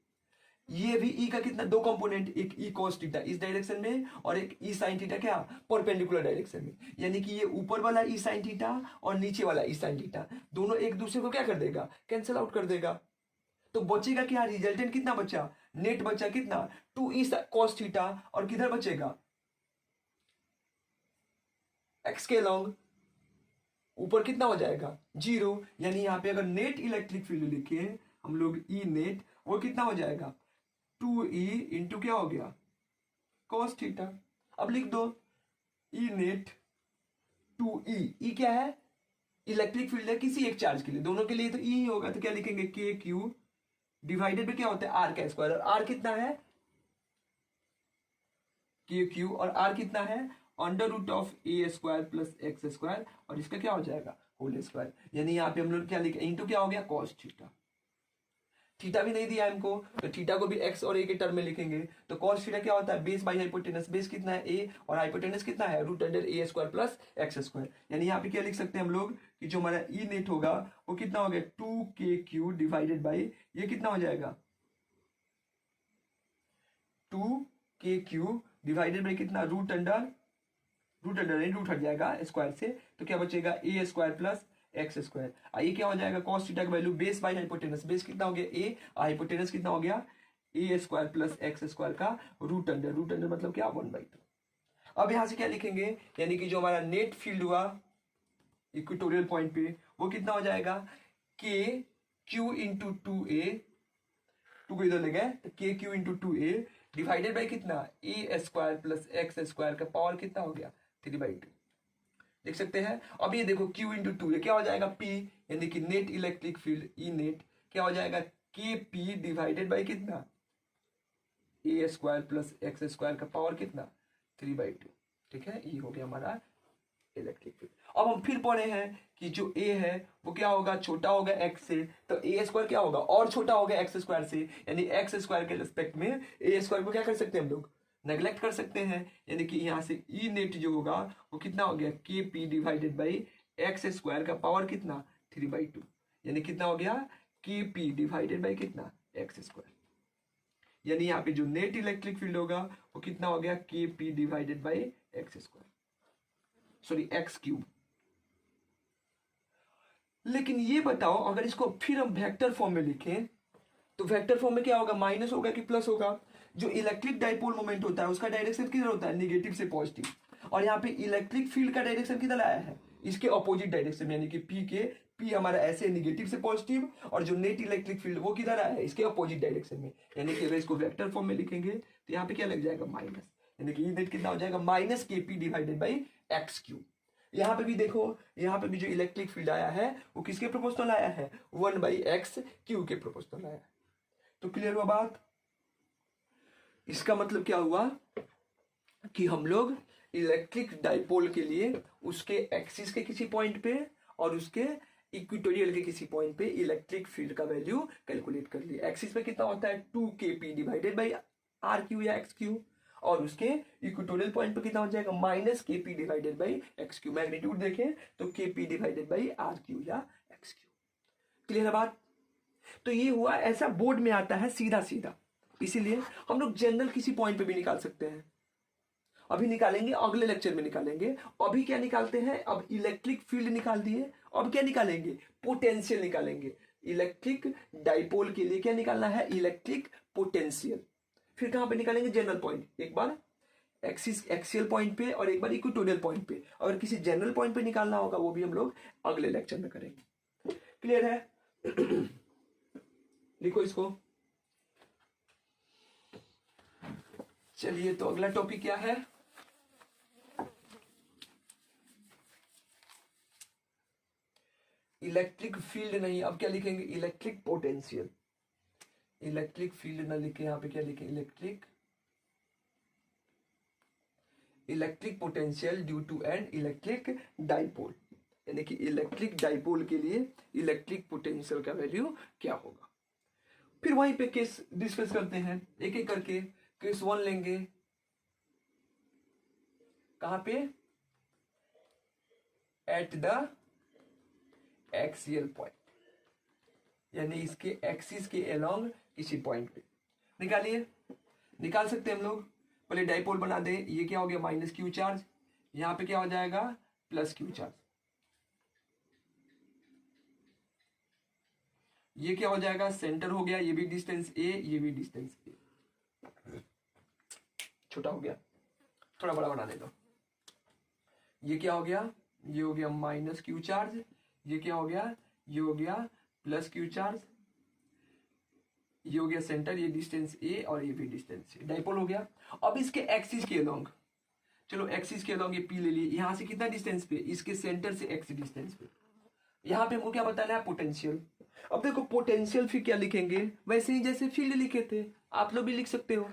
ये भी ई का कितना, दो कंपोनेंट, एक ई कॉस थीटा इस डायरेक्शन में और एक ई साइन थीटा क्या परपेंडिकुलर डायरेक्शन में। यानी कि ये ऊपर वाला ई साइन थीटा और नीचे वाला ई साइन थीटा दोनों एक दूसरे को क्या कर देगा, कैंसिल आउट कर देगा। तो बचेगा क्या, रिजल्टेंट कितना बचा, नेट बचा कितना, 2 ई कॉस थीटा, और किधर बचेगा, एक्स के लॉन्ग ऊपर कितना हो जाएगा, 0। यानी यहाँ पे अगर नेट इलेक्ट्रिक फील्ड लिखे हम लोग ई नेट, वो कितना हो जाएगा, 2e इंटू क्या हो गया, कॉस थीटा। अब लिख दो ई नेट 2e, ई क्या है, इलेक्ट्रिक फील्ड है किसी एक चार्ज के लिए, दोनों के लिए तो ई ही होगा, तो क्या लिखेंगे, के क्यू डिवाइडेड में क्या होता है, आर का स्क्वायर, और आर कितना है, के क्यू, और आर कितना है, under root of A square plus X square, और इसका क्या हो जाएगा, होल स्क्वायर। यानी यहाँ पे हम लोग क्या लिखे, इंटू क्या हो गया, कॉस थीटा। थीटा भी नहीं दिया हमको, तो थीटा को भी एक्स और ए के टर्म में लिखेंगे। तो कॉस थीटा क्या होता है, बेस बाई हाइपोटेनस, बेस कितना है ए, और हाइपोटेनस कितना है, root under A square plus X square. यानी यहाँ पे क्या लिख सकते हैं हम लोग कि जो हमारा ई नेट होगा वो कितना हो गया, 2k डिवाइडेड बाई, ये कितना हो जाएगा, 2k डिवाइडेड बाई कितना, रूट अंडर नहीं, रूट हट जाएगा स्क्वायर से, तो क्या बचेगा, ए स्क्वायर प्लस एक्स स्क्वायर। ये क्या हो जाएगा, कॉस थीटा का value base by hypotenuse, base कितना हो गया ए, हाइपोटेनस कितना हो गया, ए स्क्वायर प्लस एक्स स्क्वायर का रूट अंडर मतलब क्या, 1/2। अब यहां से क्या लिखेंगे, यानी कि जो हमारा नेट फील्ड हुआ इक्वेटोरियल पॉइंट पे, वो कितना हो जाएगा, के क्यू इंटू 2a, 2 को इधर ले गए तो के Q into 2a divided by कितना, A square plus X square का पावर कितना हो गया, 3/2। देख सकते हैं। अब ये देखो Q इंटू 2, ये क्या हो जाएगा P, यानी कि net electric field E net क्या हो जाएगा, के पी डिवाइडेड बाई कितना, A square plus X square का पावर कितना, 3/2। ठीक है, ये हो गया हमारा इलेक्ट्रिक फील्ड। अब हम फिर पढ़े हैं कि जो ए है वो क्या होगा, छोटा होगा एक्स से, तो ए स्क्वायर क्या होगा, और छोटा होगा एक्स स्क्वायर से, यानी एक्स स्क्वायर के रिस्पेक्ट में ए स्क्वायर को क्या कर सकते हैं हम लोग, नेग्लेक्ट कर सकते हैं। यानी कि यहाँ से ई नेट जो होगा वो कितना हो गया, के P divided by X square का पावर कितना, 3/2। यानी कितना हो गया, के पी डिवाइडेड बाई कितना, एक्स स्क्वायर। यानी यहाँ पे जो नेट इलेक्ट्रिक फील्ड होगा वो कितना हो गया, के P divided by X square, sorry x cube. लेकिन ये बताओ अगर इसको फिर हम वेक्टर फॉर्म में लिखें तो वेक्टर फॉर्म में क्या होगा, माइनस होगा कि प्लस होगा। जो इलेक्ट्रिक डाइपोल मोमेंट होता है उसका डायरेक्शन किधर होता है, निगेटिव से पॉजिटिव, और यहाँ पे इलेक्ट्रिक फील्ड का डायरेक्शन किधर आया है, इसके ऑपोजिट डायरेक्शन में, यानी कि पी हमारा ऐसे निगेटिव से पॉजिटिव, और जो नेट इलेक्ट्रिक फील्ड वो किधर आया है, इसके ऑपोजिट डायरेक्शन में। यानी कि अगर इसको वेक्टर फॉर्म में लिखेंगे तो यहाँ पे क्या लग जाएगा, माइनस, यानी कि ये नेट कितना हो जाएगा, माइनस के P divided by x cube. यहाँ पे भी देखो, यहाँ पे भी जो इलेक्ट्रिक फील्ड आया है वो किसके प्रोपोर्शनल आया है, 1/x क्यू के प्रोपोर्शनल आया है। तो क्लियर हुआ बात। इसका मतलब क्या हुआ कि हम लोग इलेक्ट्रिक डाइपोल के लिए उसके एक्सिस के किसी पॉइंट पे और उसके इक्वेटोरियल के किसी पॉइंट पे इलेक्ट्रिक फील्ड का वैल्यू कैलकुलेट कर लिया। एक्सिस पे कितना होता है, 2kp divided by R cube या एक्स क्यू, और उसके इक्वेटोरियल पॉइंट पे कितना हो जाएगा, -kp divided by X cube. Magnitude देखें तो kp divided by R cube या एक्स क्यू। क्लियर है बात। तो ये हुआ, ऐसा बोर्ड में आता है सीधा सीधा, इसीलिए हम लोग जनरल किसी पॉइंट पे भी निकाल सकते हैं। अभी निकालेंगे, अगले लेक्चर में निकालेंगे। अभी क्या निकालते हैं, अब इलेक्ट्रिक फील्ड निकाल दिए, अब क्या निकालेंगे, पोटेंशियल निकालेंगे। इलेक्ट्रिक डाइपोल के लिए क्या निकालना है, इलेक्ट्रिक पोटेंशियल। फिर कहां पे निकालेंगे, जनरल पॉइंट, एक बार एक्सियल पॉइंट पे और एक बार इक्वेटोरियल पॉइंट पे। अगर किसी जनरल पॉइंट पे निकालना होगा वो भी हम लोग अगले लेक्चर में करेंगे। क्लियर है। लिखो इसको। चलिए, तो अगला टॉपिक क्या है, इलेक्ट्रिक फील्ड नहीं, अब क्या लिखेंगे, इलेक्ट्रिक पोटेंशियल। इलेक्ट्रिक फील्ड ना लिखे, यहां पे क्या लिखे, electric potential due to an electric dipole. यानी कि इलेक्ट्रिक डाइपोल के लिए इलेक्ट्रिक पोटेंशियल का वैल्यू क्या होगा। फिर वहीं पे केस डिस्कस करते हैं एक एक करके। केस 1 लेंगे, कहां पे, एट द एक्सियल पॉइंट, यानी इसके एक्सिस के अलोंग किसी पॉइंट पे। निकालिए, निकाल सकते हैं हम लोग। पहले डाइपोल बना दे। ये क्या हो गया, माइनस क्यू चार्ज, यहां पे क्या हो जाएगा, प्लस क्यू चार्ज। ये क्या हो जाएगा, सेंटर हो गया, ये भी डिस्टेंस ए, ये भी डिस्टेंस ए। छोटा हो गया, थोड़ा बड़ा बना दे दो। ये क्या हो गया, ये हो गया माइनस क्यू चार्ज, ये क्या हो गया, ये हो गया प्लस क्यू चार्ज, ये हो गया सेंटर, ये डिस्टेंस ए और ये भी डिस्टेंस ए, डाइपोल हो गया। अब इसके एक्सिस के अलोंग, चलो एक्सिस के अलोंग ये पी ले लिए, यहां से कितना डिस्टेंस पे, इसके सेंटर से एक्स डिस्टेंस पे। यहां पे हमको क्या बताना है, पोटेंशियल। अब देखो पोटेंशियल फिर क्या लिखेंगे, वैसे ही जैसे फील्ड लिखे थे आप लोग भी लिख सकते हो।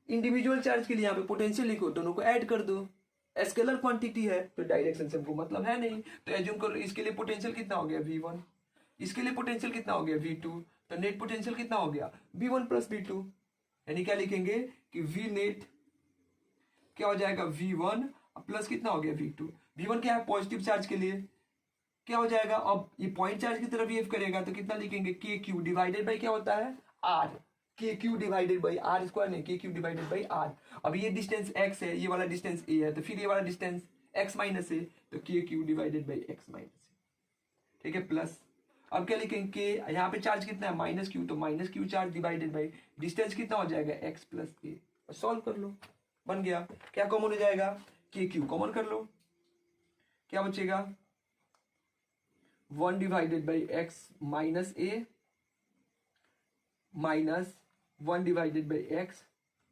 इंडिविजुअल चार्ज के लिए यहाँ पे पोटेंशियल लिखो, दोनों को ऐड कर दो। स्केलर क्वांटिटी है तो डायरेक्शन से हमको मतलब है नहीं, तो एज्यूम करो इसके लिए पोटेंशियल कितना हो गया, v1, इसके लिए पोटेंशियल कितना हो गया, v2, तो नेट पोटेंशियल कितना हो गया, v1 प्लस v2। यानी क्या लिखेंगे कि v नेट क्या हो जाएगा, v1 प्लस कितना हो गया, v2। v1 क्या है, पॉजिटिव चार्ज के लिए क्या हो जाएगा, अब ये पॉइंट चार्ज की तरफ बिहेव करेगा तो कितना लिखेंगे, के क्यू डिवाइडेड बाई क्या होता है, R, K Q divided by R square, नहीं K Q divided by are. अब ये डिस्टेंस x है, ये वाला डिस्टेंस a है, तो फिर ये वाला डिस्टेंस x माइनस है, तो के Q divided by x minus है। ठीक है, प्लस अब क्या लिखेंगे, के यहाँ पे चार्ज कितना है, माइनस क्यू, तो minus Q charge divided by distance कितना हो जाएगा, x प्लस ए। सॉल्व कर लो, बन गया। क्या कॉमन हो जाएगा, के क्यू कॉमन कर लो, क्या बचेगा, 1 divided by x minus A minus 1 divided by X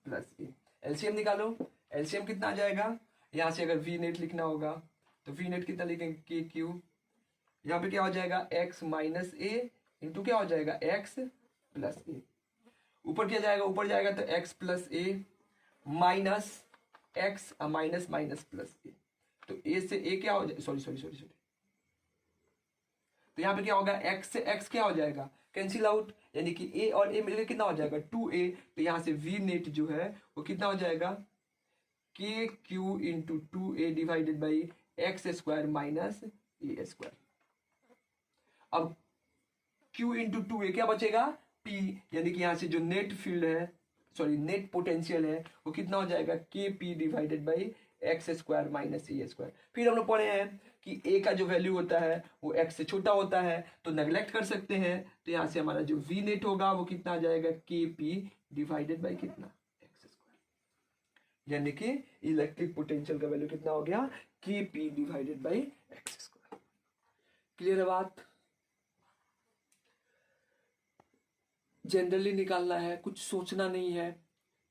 plus A. LCM निकालो, एलसीएम कितना आ जाएगा, यहां से अगर वी नेट लिखना होगा तो वी नेट कितना लिखेंगे, के क्यू, यहाँ पे क्या हो जाएगा, एक्स माइनस ए इंटू क्या हो जाएगा, एक्स प्लस ए। ऊपर क्या जाएगा, ऊपर जाएगा तो X plus A minus X minus minus plus A, तो ए से ए क्या हो जाएगा, सॉरी, तो यहाँ पे क्या होगा, x से x क्या हो जाएगा, कैंसिल आउट, यानी कि a और a मिलकर कितना हो जाएगा, 2a। तो यहाँ से v नेट जो है वो कितना हो जाएगा, K Q into 2a divided by X square minus A square. अब q इंटू 2a क्या बचेगा, p, यानी कि यहाँ से जो नेट फील्ड है सॉरी नेट पोटेंशियल है वो कितना हो जाएगा के P divided by X square minus A square. फिर हम लोग पढ़े हैं कि ए का जो वैल्यू होता है वो एक्स से छोटा होता है तो नेग्लेक्ट कर सकते हैं, तो यहाँ से हमारा जो वी नेट होगा वो कितना आ जाएगा के पी डिवाइडेड बाई कितना एक्स स्क्वायर, यानी कि इलेक्ट्रिक पोटेंशियल का वैल्यू कितना हो गया के P divided by X square. Clear है बात? जनरली निकालना है, कुछ सोचना नहीं है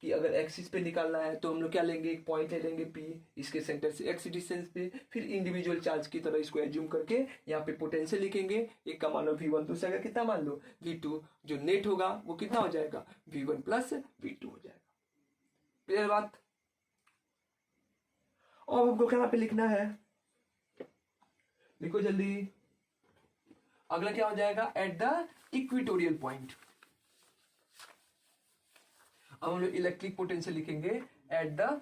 कि अगर एक्सिस पे निकालना है तो हम लोग क्या लेंगे, एक पॉइंट ले लेंगे पी, इसके सेंटर से एक्स डिस्टेंस पे, फिर इंडिविजुअल चार्ज की तरह इसको एज्यूम करके यहाँ पे पोटेंशियल लिखेंगे। एक का मान लो V1, दूसरा का कितना मान लो V2, जो नेट होगा वो कितना हो जाएगा V1 प्लस V2 हो जाएगा। क्लियर बात? और हमको कहाँ पे लिखना है, लिखो जल्दी। अगला क्या हो जाएगा, एट द इक्वेटोरियल पॉइंट। अब हम लोग इलेक्ट्रिक पोटेंशियल लिखेंगे एट द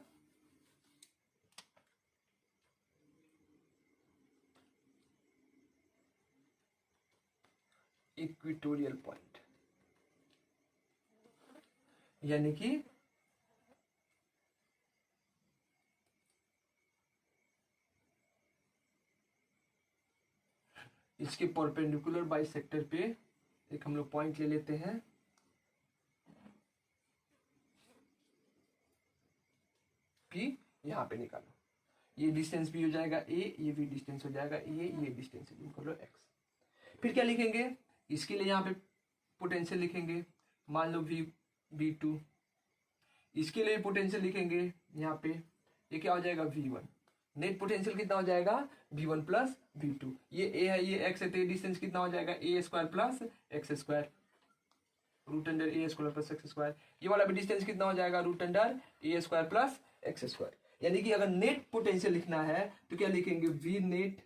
इक्वेटोरियल पॉइंट, यानी कि इसके परपेंडिकुलर बाइसेक्टर पे एक हम लोग पॉइंट ले लेते हैं पी, यहाँ पे निकालो, ये डिस्टेंस भी हो जाएगा ए, ये भी डिस्टेंस हो जाएगा ये डिस्टेंस कर लो एक्स। फिर क्या लिखेंगे, इसके लिए यहाँ पे पोटेंशियल लिखेंगे, मान लो V2, इसके लिए पोटेंशियल लिखेंगे यहाँ पे, ये क्या हो जाएगा V1, नेट पोटेंशियल कितना हो जाएगा V1 प्लस V2, ये ए है ये एक्स है तो डिस्टेंस कितना हो जाएगा A square plus X square root under A square plus X square, ये वाला भी डिस्टेंस कितना हो जाएगा root under A square plus X square. यानी कि अगर नेट पोटेंशियल लिखना है तो क्या लिखेंगे, वी नेट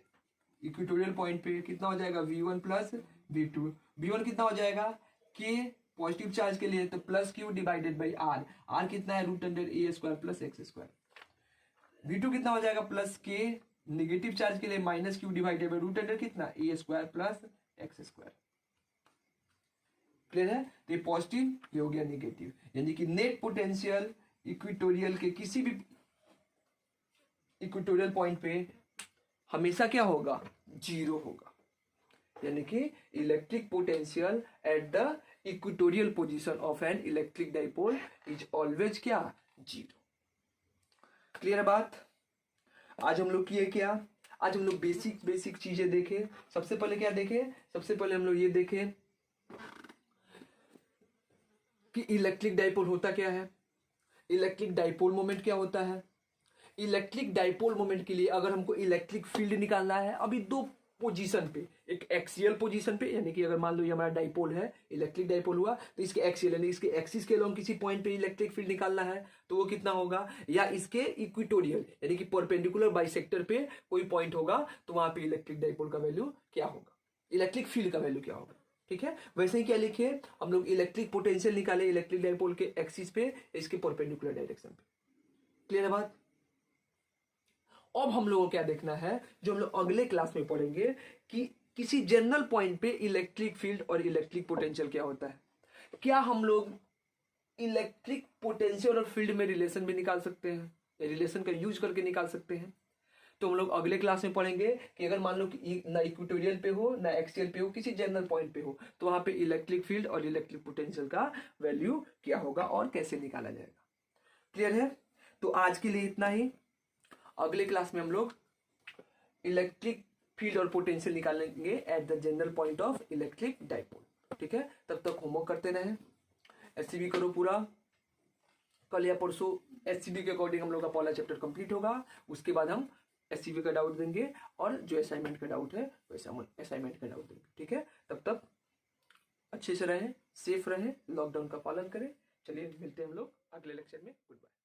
इक्वेटोरियल पॉइंट पे कितना हो जाएगा V1 प्लस V2, V1 कितना हो जाएगा के पॉजिटिव चार्ज के लिए तो plus Q divided by R, R कितना है root under A square plus X square, V2 कितना हो जाएगा प्लस के नेगेटिव चार्ज के लिए minus Q divided by root under कितना A square plus X square. Clear है? तो ये पॉजिटिव, ये हो गया नेगेटिव, यानी कि नेट पोटेंशियल इक्वेटोरियल के किसी भी इक्वेटोरियल पॉइंट पे हमेशा क्या होगा, जीरो होगा, यानी कि electric potential at the equatorial position of N electric dipole is always क्या, जीरो। क्लियर है बात? आज हम लोग किए क्या, आज हम लोग बेसिक चीजें देखे। सबसे पहले क्या देखे, सबसे पहले हम लोग ये देखे कि इलेक्ट्रिक डाइपोल होता क्या है, इलेक्ट्रिक डाइपोल मोमेंट क्या होता है। इलेक्ट्रिक डाइपोल मोमेंट के लिए अगर हमको इलेक्ट्रिक फील्ड निकालना है, अभी दो पोजीशन पे, एक एक्सियल पोजीशन पे, यानी कि अगर मान लो ये हमारा डाइपोल है, इलेक्ट्रिक डाइपोल हुआ तो इसके एक्सियल यानी इसके एक्सिस के अलोंग किसी पॉइंट पे इलेक्ट्रिक फील्ड निकालना है तो वो कितना होगा, या इसके इक्वेटोरियल यानी कि परपेंडिकुलर बाइसेक्टर पे कोई पॉइंट होगा तो वहां पे इलेक्ट्रिक डाइपोल का वैल्यू क्या होगा, इलेक्ट्रिक फील्ड का वैल्यू क्या होगा। ठीक है, वैसे ही क्या लिखे हम लोग, इलेक्ट्रिक पोटेंशियल निकाले इलेक्ट्रिक डाइपोल के एक्सिस पे, इसके परपेंडिकुलर डायरेक्शन पे। क्लियर है बात? अब हम लोगों को क्या देखना है, जो हम लोग अगले क्लास में पढ़ेंगे कि किसी जनरल पॉइंट पे इलेक्ट्रिक फील्ड और इलेक्ट्रिक पोटेंशियल क्या होता है। क्या हम लोग इलेक्ट्रिक पोटेंशियल और फील्ड में रिलेशन भी निकाल सकते हैं, रिलेशन का यूज करके निकाल सकते हैं। तो हम लोग अगले क्लास में पढ़ेंगे कि अगर मान लो कि ना इक्वेटोरियल पे हो ना एक्सियल पे हो, किसी जनरल पॉइंट पे हो, तो वहां पे इलेक्ट्रिक फील्ड और इलेक्ट्रिक पोटेंशियल का वैल्यू क्या होगा और कैसे निकाला जाएगा। क्लियर है? तो आज के लिए इतना ही। अगले क्लास में हम लोग इलेक्ट्रिक फील्ड और पोटेंशियल निकालेंगे at the general point of electric dipole. ठीक है, तब तक होमवर्क करते रहें, एससीबी करो पूरा। कल या परसों एससीबी के अकॉर्डिंग हम लोग का पहला चैप्टर कंप्लीट होगा, उसके बाद हम एससीबी का डाउट देंगे और जो असाइनमेंट का डाउट है वैसे हम असाइनमेंट का डाउट देंगे। ठीक है, तब तक अच्छे से रहें, सेफ रहें, लॉकडाउन का पालन करें। चलिए मिलते हैं हम लोग अगले लेक्चर में। Good bye.